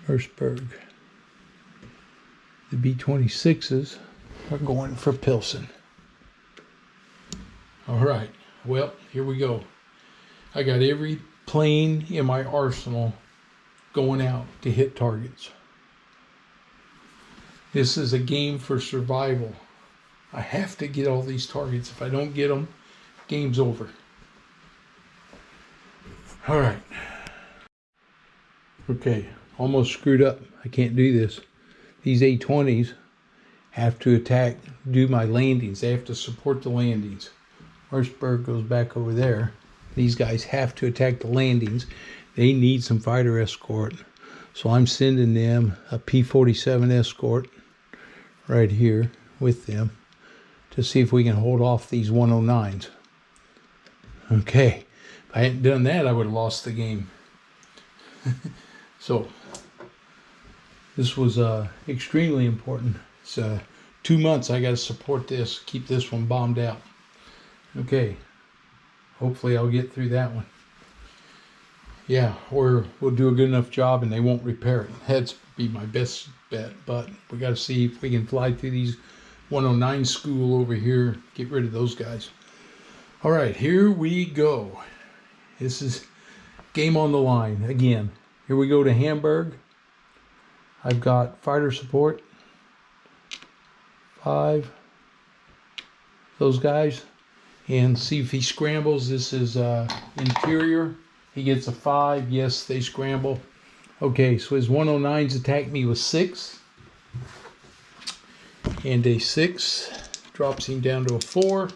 Merseburg. The B-26s are going for Pilsen. All right, well, here we go. I got every plane in my arsenal going out to hit targets. This is a game for survival. I have to get all these targets. If I don't get them, game's over. All right. Okay, almost screwed up. I can't do this. These A-20s have to attack, do my landings. They have to support the landings. Merseburg goes back over there. These guys have to attack the landings. They need some fighter escort. So I'm sending them a P-47 escort right here with them to see if we can hold off these 109s. Okay, if I hadn't done that, I would have lost the game. So this was extremely important. It's 2 months I got to support this, keep this one bombed out. Okay. Hopefully I'll get through that one. Yeah, or we'll do a good enough job and they won't repair it. That'd be my best bet, but we got to see if we can fly through these 109 school over here, get rid of those guys. All right, here we go. This is game on the line again. Here we go to Hamburg. I've got fighter support. 5. Those guys. And see if he scrambles. This is interior. He gets a 5. Yes, they scramble. Okay, so his 109s attack me with 6. And a 6 drops him down to a 4.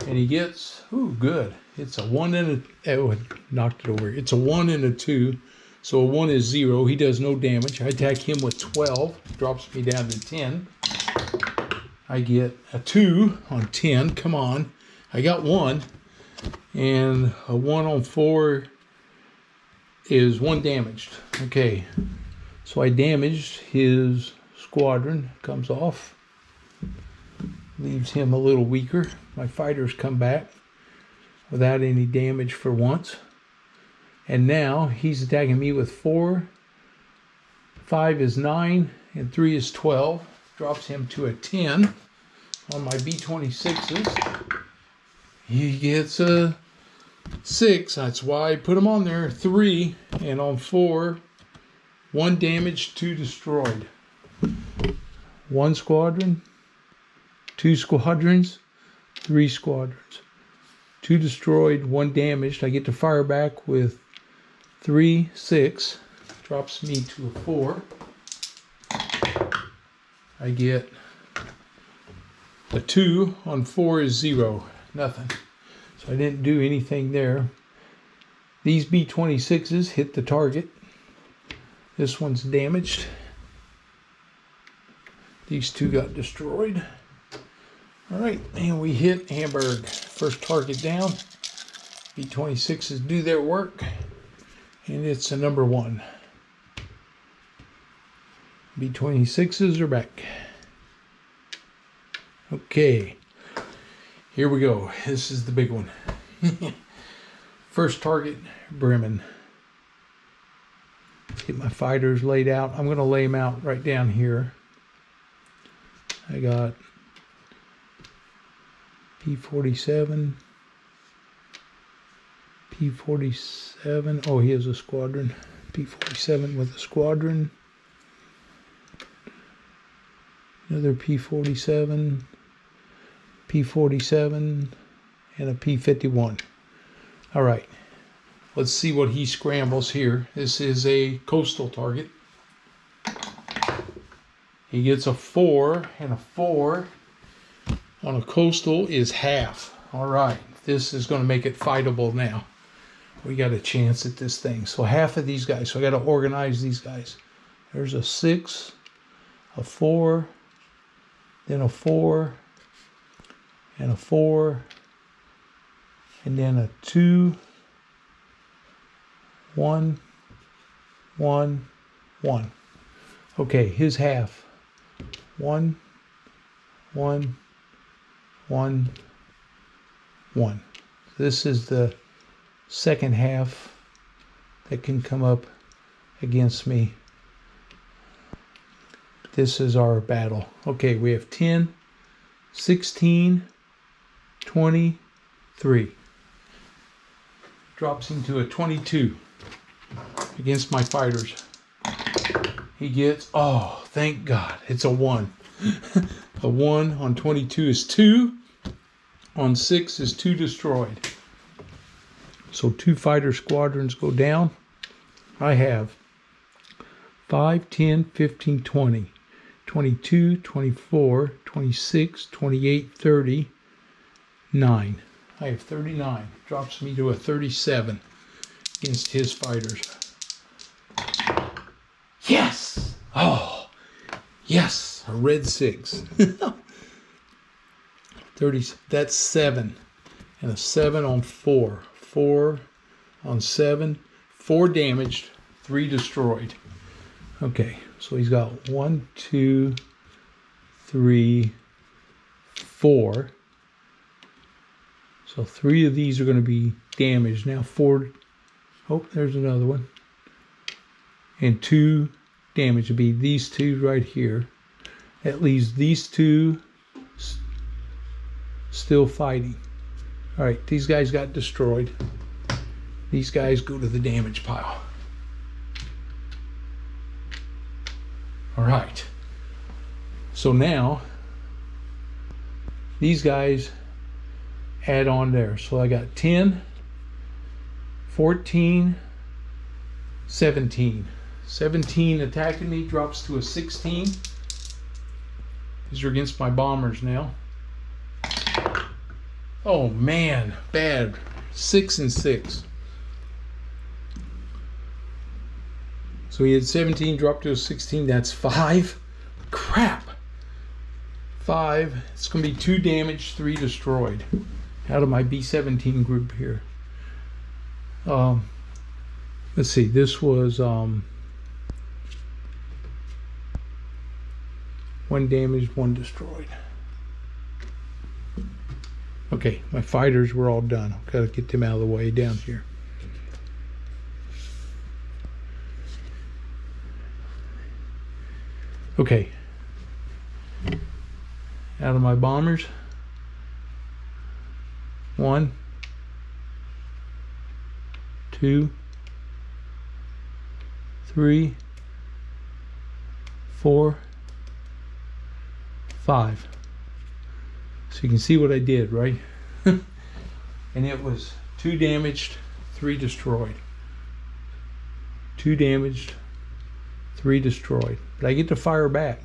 And he gets, ooh, good. It's a 1 and a, oh, it knocked it over. It's a 1 and a 2. So a 1 is 0. He does no damage. I attack him with 12. Drops me down to 10. I get a 2 on 10. Come on. I got 1. And a 1 on 4 is 1 damaged. Okay. So I damaged his squadron. Comes off. Leaves him a little weaker. My fighters come back without any damage for once. And now he's attacking me with 4. 5 is 9. And 3 is 12. Drops him to a 10 on my B-26s. He gets a 6. That's why I put him on there. 3. And on 4, 1 damaged, 2 destroyed. 1 squadron, 2 squadrons, 3 squadrons. 2 destroyed, 1 damaged. I get to fire back with 3, 6. Drops me to a 4. I get A 2 on 4 is 0. Nothing. So I didn't do anything there. These B-26s hit the target. This one's damaged. These two got destroyed. All right, and we hit Hamburg. First target down. B-26s do their work. And it's a number 1. B-26s are back. Okay, here we go. This is the big one. First target, Bremen. Let's get my fighters laid out. I'm going to lay them out right down here. I got P-47, P-47. Oh, he has a squadron. P-47 with a squadron. Another P-47, P-47, and a P-51. All right, let's see what he scrambles here. This is a coastal target. He gets a 4, and a 4 on a coastal is half. All right, this is going to make it fightable now. We got a chance at this thing. So half of these guys. So I got to organize these guys. There's a 6, a 4, then a 4, and a 4, and then a 2, 1, 1, 1. Okay, his half. 1, 1, 1, 1. This is the second half that can come up against me. This is our battle. Okay, we have 10, 16, 23. Drops into a 22 against my fighters. He gets, oh, thank God, it's a 1. A 1 on 22 is 2. On 6 is 2 destroyed. So 2 fighter squadrons go down. I have 5, 10, 15, 20. 22, 24, 26, 28, 30, 9. I have 39. Drops me to a 37 against his fighters. Yes! Oh, yes! A red 6. 30. That's 7. And a 7 on 4. 4 on 7. 4 damaged, 3 destroyed. Okay, so he's got 1, 2, 3, 4. So 3 of these are going to be damaged. Now 4. Oh, there's another one. And 2 damage would be these 2 right here. That leaves these 2 still fighting. All right, these guys got destroyed. These guys go to the damage pile. All right. So now these guys add on there. So I got 10, 14, 17. 17 attacking me drops to a 16. These are against my bombers now. Oh man, bad. 6 and 6. So he had 17, dropped to a 16. That's 5. Crap. 5. It's going to be 2 damaged, 3 destroyed. Out of my B-17 group here. Let's see. This was 1 damaged, 1 destroyed. Okay, my fighters were all done. I've got to get them out of the way down here. Okay. Out of my bombers. 1, 2, 3, 4, 5. So you can see what I did, right? And it was 2 damaged, 3 destroyed. 2 damaged, 3 destroyed. But I get to fire back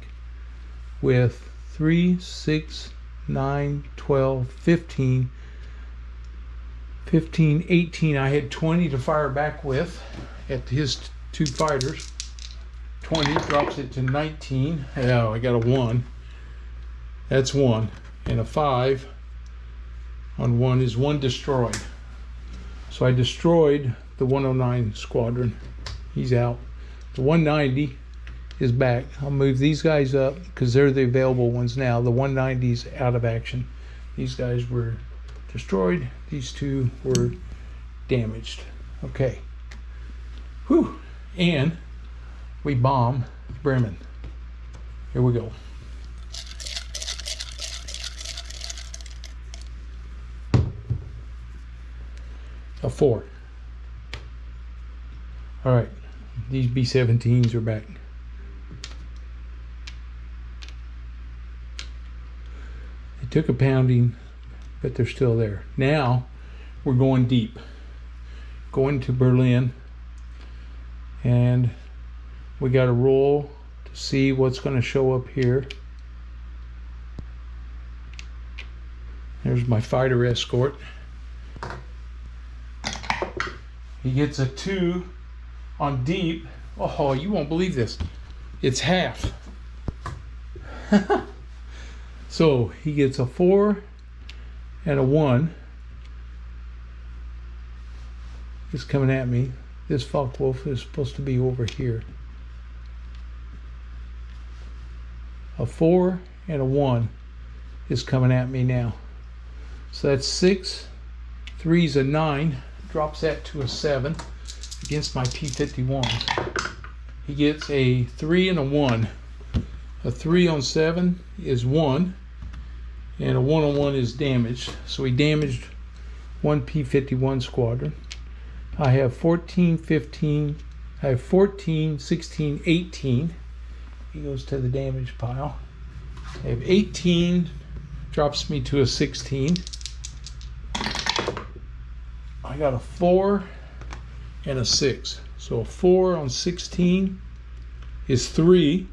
with 3, 6, 9, 12, 15, 15, 18. I had 20 to fire back with at his two fighters. 20 drops it to 19. Oh, I got a 1. That's 1. And a 5 on 1 is 1 destroyed. So I destroyed the 109 squadron. He's out. The 190 is back. I'll move these guys up because they're the available ones now. The 190's out of action. These guys were destroyed. These two were damaged. Okay. Whew. And we bomb Bremen. Here we go. A 4. All right. These B-17s are back. They took a pounding, but they're still there. Now we're going deep. Going to Berlin. And we got to roll to see what's going to show up here. There's my fighter escort. He gets a 2 on deep. Oh, you won't believe this. It's half. So he gets a 4 and a 1. It's coming at me. This Focke-Wulf is supposed to be over here. A 4 and a 1 is coming at me now. So that's 6. 3's a 9. Drops that to a 7 against my P-51. He gets a 3 and a 1. A 3 on 7 is 1. And a 1 on 1 is damaged. So he damaged one P-51 squadron. I have 14, 15. I have 14, 16, 18. He goes to the damage pile. I have 18. Drops me to a 16. I got a 4 and a 6. So a 4 on 16 is 3.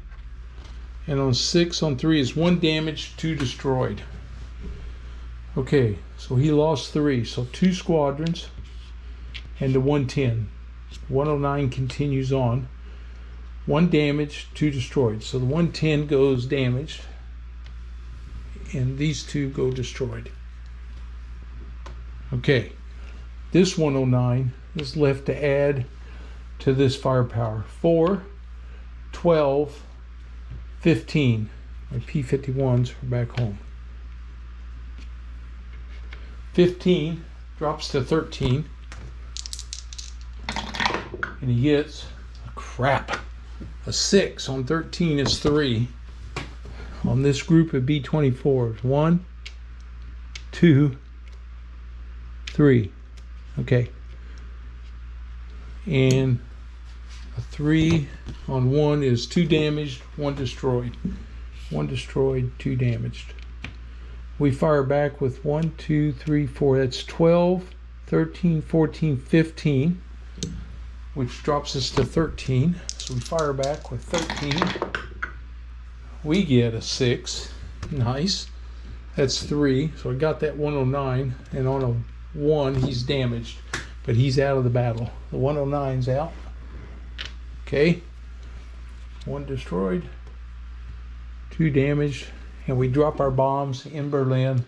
And on 6 on 3 is 1 damaged, 2 destroyed. Okay, so he lost 3. So 2 squadrons and the 110. 109 continues on. 1 damaged, 2 destroyed. So the 110 goes damaged. And these 2 go destroyed. Okay. This 109 is left to add to this firepower. 4, 12, 15. My P-51s are back home. 15 drops to 13. And he gets a 6 on 13 is 3. On this group of B-24s, 1, 2, 3. Okay. And a 3 on 1 is 2 damaged, 1 destroyed. 1 destroyed, 2 damaged. We fire back with 1, 2, 3, 4. That's 12, 13, 14, 15. Which drops us to 13. So we fire back with 13. We get a 6. Nice. That's 3. So I got that 109. And on a 1, he's damaged. But he's out of the battle. The 109's out. Okay. 1 destroyed. 2 damaged. And we drop our bombs in Berlin.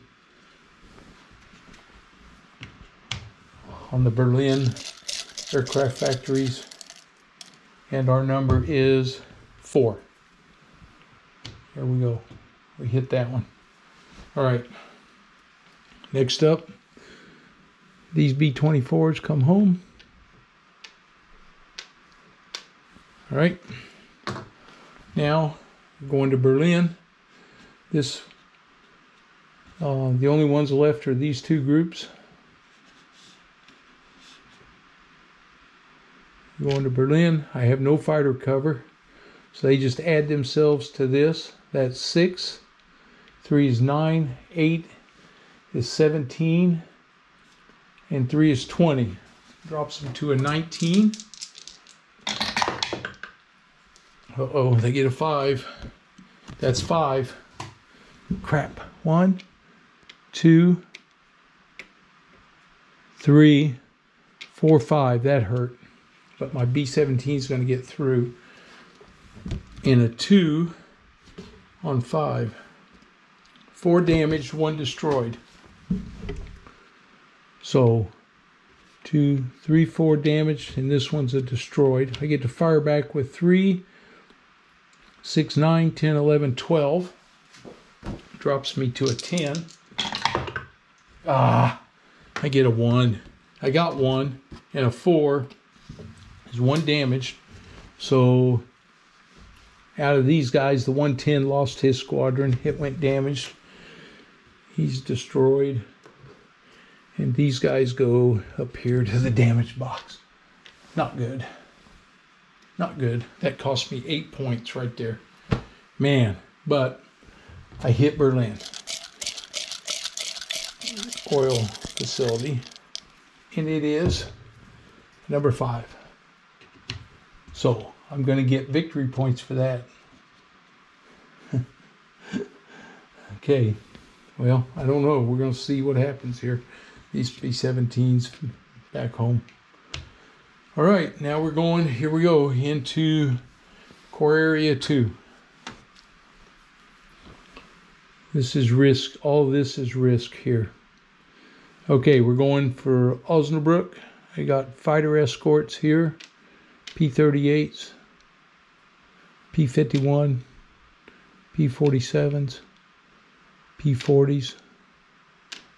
On the Berlin aircraft factories, and our number is 4. There we go. We hit that one. All right. Next up, these B-24s come home. All right. Now we're going to Berlin. The only ones left are these 2 groups. Going to Berlin. I have no fighter cover, so they just add themselves to this. That's 6. 3 is 9. 8 is 17. And 3 is 20. Drops them to a 19. Uh-oh, they get a 5. That's 5. Crap. 1, 2, 3, 4, 5. That hurt. But my B-17 is going to get through. And a 2 on 5. 4 damaged, 1 destroyed. So 2, 3, 4 damaged, and this one's a destroyed. I get to fire back with 3, 6, 9, 10, 11, 12. Drops me to a 10. I get a 1. I got 1, and a 4 is 1 damaged. So out of these guys, the 110 lost his squadron. It went damaged. He's destroyed. And these guys go up here to the damage box. Not good. Not good. That cost me 8 points right there. Man, but I hit Berlin. Oil facility. And it is number 5. So I'm going to get victory points for that. Okay. Well, I don't know. We're going to see what happens here. These B-17s back home. All right, now we're going, here we go, into Core Area 2. This is risk. All this is risk here. Okay, we're going for Osnabrück. I got fighter escorts here. P-38s, P-51, P-47s, P-40s,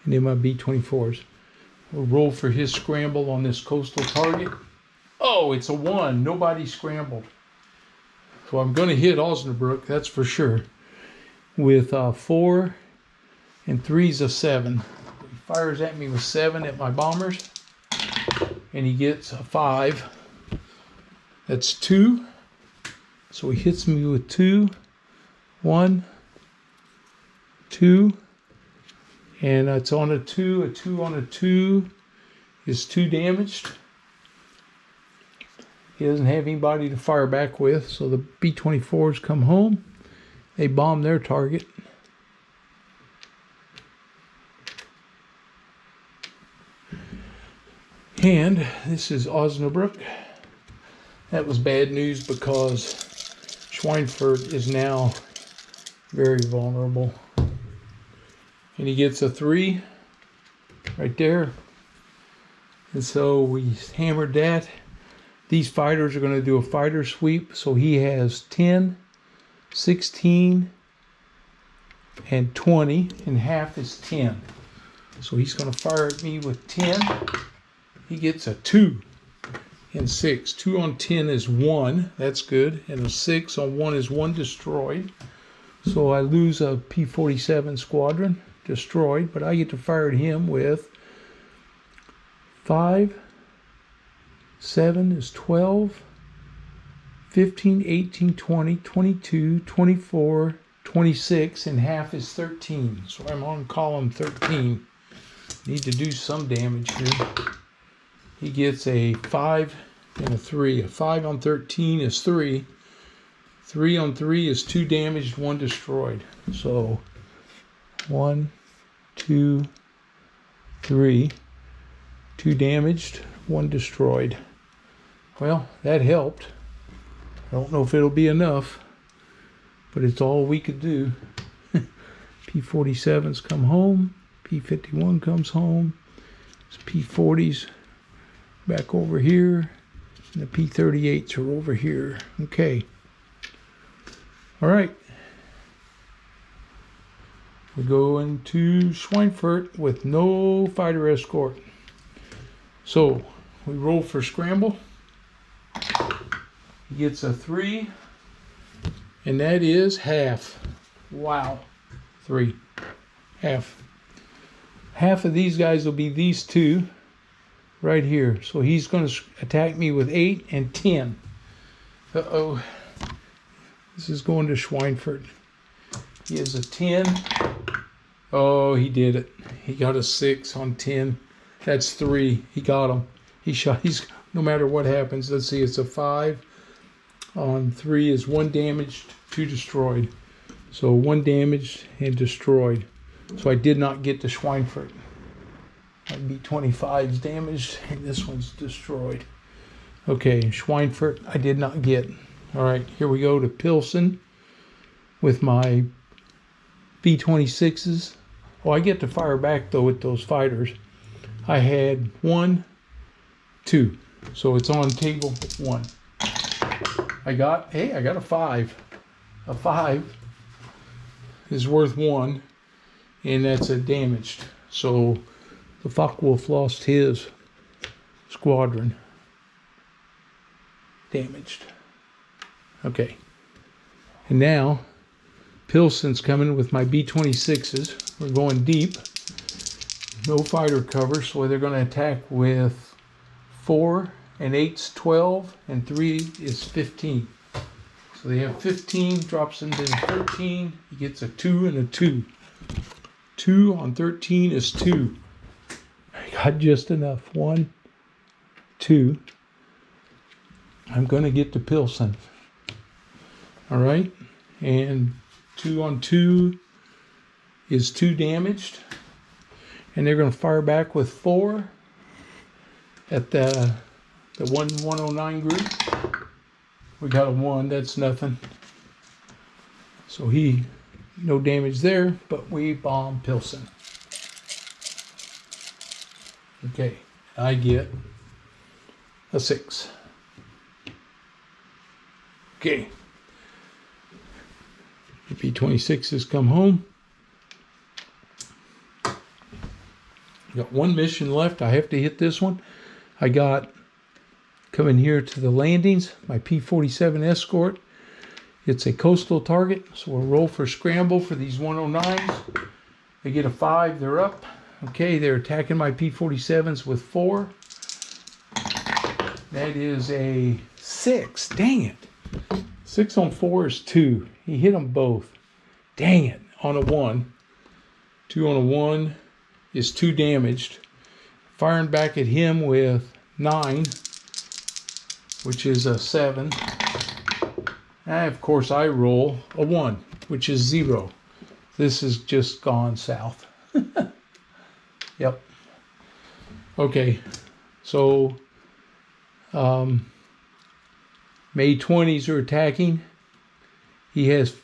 and then my B-24s. We'll roll for his scramble on this coastal target. Oh, it's a 1. Nobody scrambled. So I'm going to hit Osnabrück, that's for sure, with 4 and 3's a 7. He fires at me with 7 at my bombers, and he gets a 5. That's 2. So he hits me with 2, 1, 2, and it's on a 2. A 2 on a 2 is 2 damaged. He doesn't have anybody to fire back with, so the B-24s come home. They bomb their target. And this is Osnabrück. That was bad news because Schweinfurt is now very vulnerable. And he gets a 3 right there. And so we hammered that. These fighters are going to do a fighter sweep. So he has 10, 16, and 20, and half is 10. So he's going to fire at me with 10. He gets a 2 and 6. 2 on 10 is 1. That's good. And a 6 on 1 is 1 destroyed. So I lose a P-47 squadron destroyed, but I get to fire at him with 5, 7 is 12, 15, 18, 20, 22, 24, 26, and half is 13. So I'm on column 13. Need to do some damage here. He gets a 5 and a 3. A 5 on 13 is 3. 3 on 3 is 2 damaged, 1 destroyed. So 1, 2, 3. 2 damaged, 1 destroyed. Well, that helped. I don't know if it'll be enough, but it's all we could do. P-47s come home. P-51 comes home. It's P-40s back over here. And the P-38s are over here. Okay. All right. We go into Schweinfurt with no fighter escort. So we roll for scramble. He gets a 3, and that is half. Wow. 3. Half. Half of these guys will be these 2 right here. So he's going to attack me with 8 and 10. Uh-oh. This is going to Schweinfurt. He has a 10. Oh, he did it. He got a 6 on 10. That's 3. He got him. He shot. He's no matter what happens. Let's see. It's a 5 on 3 is 1 damaged, 2 destroyed. So 1 damaged and destroyed. So I did not get the Schweinfurt. My B-25's damaged, and this one's destroyed. Okay, Schweinfurt I did not get. All right, here we go to Pilsen with my B-26s. Oh, I get to fire back though with those fighters. I had 1, 2, so it's on table 1. I got a 5. A 5 is worth 1, and that's a damaged. So the Focke-Wulf lost his squadron. Damaged. Okay. And now Pilsen's coming with my B-26s. We're going deep. No fighter cover, so they're going to attack with 4 and 8's 12 and 3 is 15. So they have 15, drops into 13. He gets a 2 and a 2. 2 on 13 is 2. I got just enough. 1, 2. I'm going to get to Pilsen. All right. And 2 on 2 is 2 damaged. And they're going to fire back with 4 at the 109 group. We got a 1. That's nothing. So no damage there, but we bomb Pilsen. Okay. I get a 6. Okay. The B-26s come home. Got 1 mission left. I have to hit this one. I got coming here to the landings, my P-47 Escort. It's a coastal target, so we'll roll for scramble for these 109s. They get a 5, they're up. Okay, they're attacking my P-47s with 4. That is a 6. Dang it. 6 on 4 is 2. He hit them both. Dang it. On a 1. 2 on a 1 is 2 damaged. Firing back at him with 9, which is a 7. And of course I roll a 1, which is 0. This has just gone south. Yep. Okay. So May 20s are attacking. He has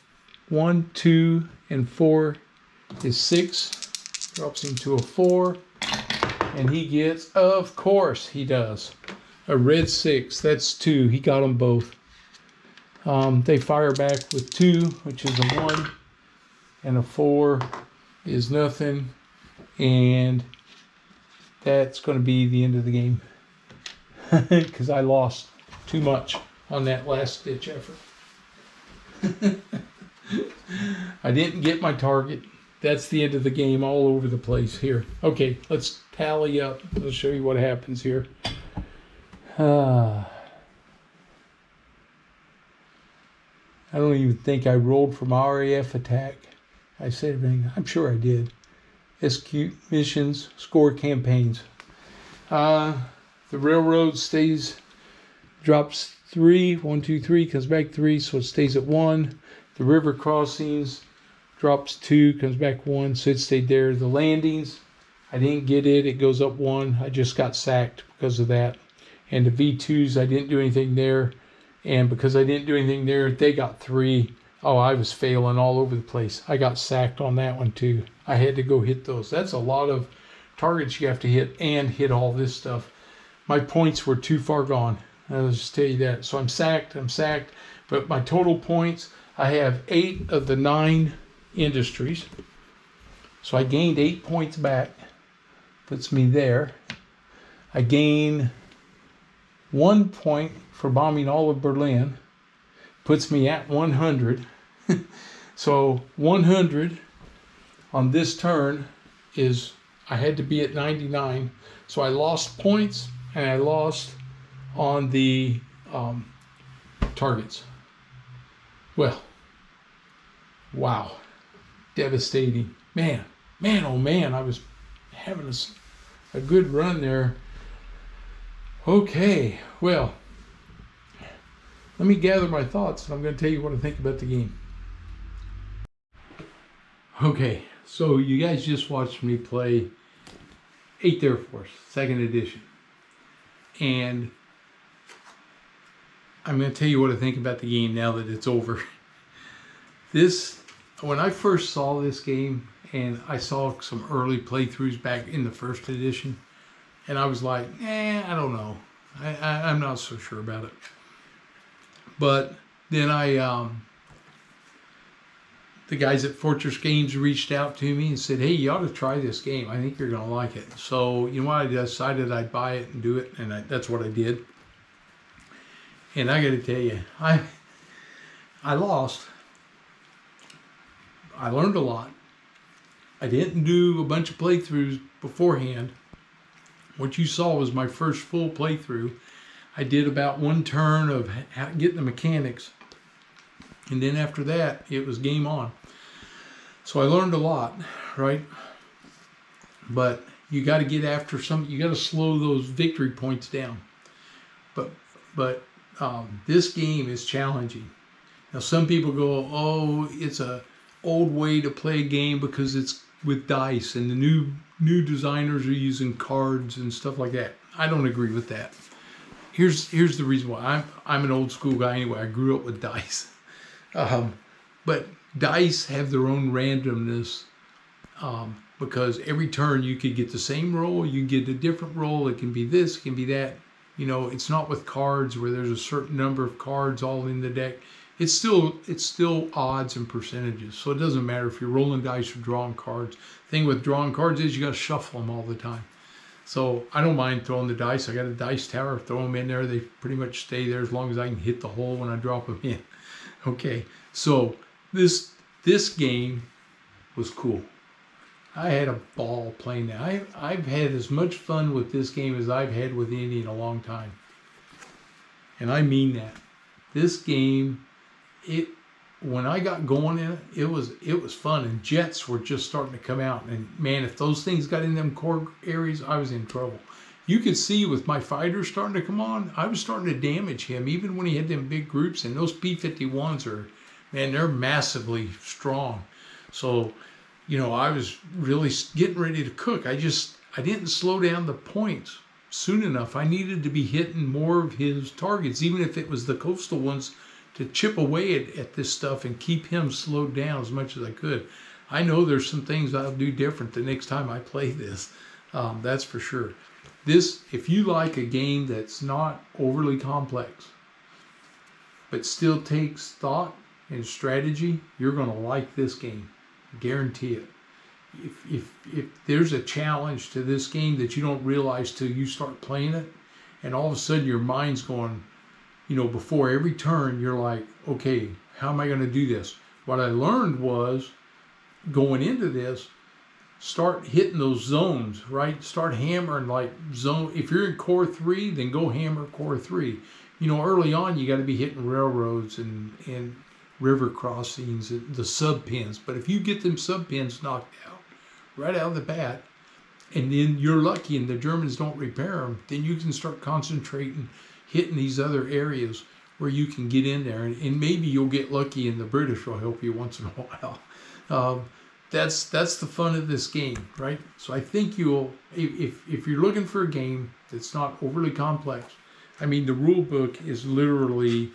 1, 2, and 4 is 6. Drops him to a 4. And he gets, of course he does, a red 6. That's 2. He got them both. They fire back with 2, which is a 1. And a 4 is nothing. And that's going to be the end of the game. Because I lost too much on that last ditch effort. I didn't get my target. That's the end of the game all over the place here. Okay, let's tally up. I'll show you what happens here. I don't even think I rolled from RAF attack. I said everything. I'm sure I did. Execute missions, score campaigns. The railroad drops 3, 1, 2, 3, comes back 3, so it stays at 1. The river crossings drops 2, comes back 1, so it stayed there. The landings, I didn't get it. It goes up 1. I just got sacked because of that. And the V2s, I didn't do anything there. And because I didn't do anything there, they got 3. Oh, I was failing all over the place. I got sacked on that one too. I had to go hit those. That's a lot of targets you have to hit and hit all this stuff. My points were too far gone. I'll just tell you that. So I'm sacked. But my total points, I have 8 of the 9 industries. So I gained 8 points back. Puts me there. I gain 1 point for bombing all of Berlin. Puts me at 100. So 100 on this turn is, I had to be at 99. So I lost points and I lost on the targets. Well, wow. Devastating. Man, oh man, I was having a good run there. Okay, well, let me gather my thoughts and I'm going to tell you what I think about the game. Okay, So you guys just watched me play 8th Air Force, 2nd edition. And I'm going to tell you what I think about the game now that it's over. When I first saw this game, and I saw some early playthroughs back in the 1st edition, and I was like, I don't know. I'm not so sure about it. But then the guys at Fortress Games reached out to me and said, hey, you ought to try this game. I think you're going to like it. So, you know what? I decided I'd buy it and do it, and that's what I did. And I got to tell you, I lost. I learned a lot. I didn't do a bunch of playthroughs beforehand. What you saw was my first full playthrough. I did about one turn of getting the mechanics. And then after that, it was game on. So I learned a lot, right? But you got to get after you got to slow those victory points down. But this game is challenging. Now, some people go, oh, it's a old way to play a game because it's with dice and the new designers are using cards and stuff like that. I don't agree with that. Here's the reason why. I'm an old school guy anyway. I grew up with dice. But dice have their own randomness because every turn you could get the same roll, you get a different roll. It can be this, it can be that. You know, it's not with cards where there's a certain number of cards all in the deck. It's still odds and percentages. So it doesn't matter if you're rolling dice or drawing cards. The thing with drawing cards is you got to shuffle them all the time. So I don't mind throwing the dice. I got a dice tower, throw them in there. They pretty much stay there as long as I can hit the hole when I drop them in. Okay, so this game was cool. I had a ball playing that. I've had as much fun with this game as I've had with any in a long time. And I mean that. This game, when I got going in it, it was fun. And jets were just starting to come out. And man, if those things got in them core areas, I was in trouble. You could see with my fighters starting to come on, I was starting to damage him, even when he had them big groups. And those P-51s are, man, they're massively strong. So, you know, I was really getting ready to cook. I didn't slow down the points soon enough. I needed to be hitting more of his targets, even if it was the coastal ones, to chip away at this stuff and keep him slowed down as much as I could. I know there's some things I'll do different the next time I play this. That's for sure. If you like a game that's not overly complex, but still takes thought and strategy, you're going to like this game. Guarantee it. If there's a challenge to this game that you don't realize till you start playing it, and all of a sudden your mind's going, you know, before every turn, you're like, okay, how am I going to do this? What I learned was, going into this, start hitting those zones, right? Start hammering like zone. If you're in core 3, then go hammer core 3. You know, early on, you got to be hitting railroads and river crossings, the sub pins. But if you get them sub pins knocked out right out of the bat, and then you're lucky and the Germans don't repair them, then you can start concentrating, hitting these other areas where you can get in there, and maybe you'll get lucky and the British will help you once in a while. That's the fun of this game, right? So I think you'll, if you're looking for a game that's not overly complex, I mean, the rule book is literally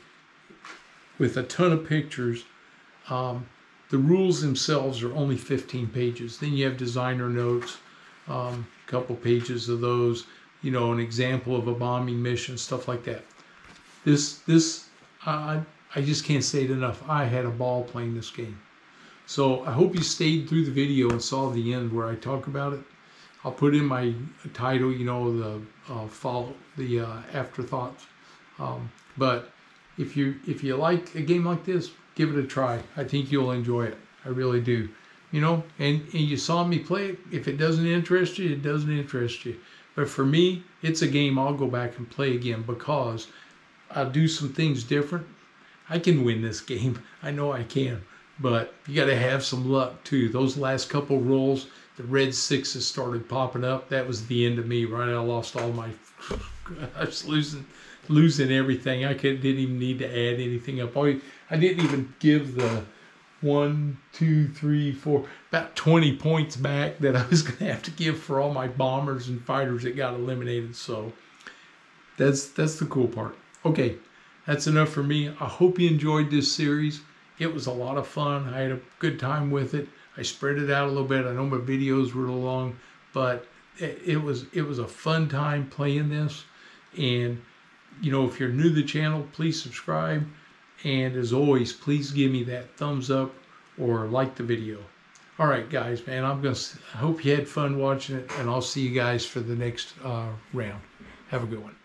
with a ton of pictures. The rules themselves are only 15 pages. Then you have designer notes, a couple pages of those, you know, an example of a bombing mission, stuff like that. I just can't say it enough. I had a ball playing this game. So I hope you stayed through the video and saw the end where I talk about it. I'll put in my title, you know, the afterthoughts. But if you like a game like this, give it a try. I think you'll enjoy it. I really do. You know, and you saw me play it. If it doesn't interest you, it doesn't interest you. But for me, it's a game I'll go back and play again because I'll do some things different. I can win this game. I know I can. But you got to have some luck too. Those last couple rolls, the red sixes started popping up. That was the end of me, right? I lost all my, I was losing everything. Didn't even need to add anything up. I didn't even give 1, 2, 3, 4, about 20 points back that I was going to have to give for all my bombers and fighters that got eliminated. So that's the cool part. Okay, that's enough for me. I hope you enjoyed this series. It was a lot of fun. I had a good time with it. I spread it out a little bit. I know my videos were a little long, but it was a fun time playing this. And you know, if you're new to the channel, please subscribe. And as always, please give me that thumbs up or like the video. All right, guys, man, I hope you had fun watching it, and I'll see you guys for the next round. Have a good one.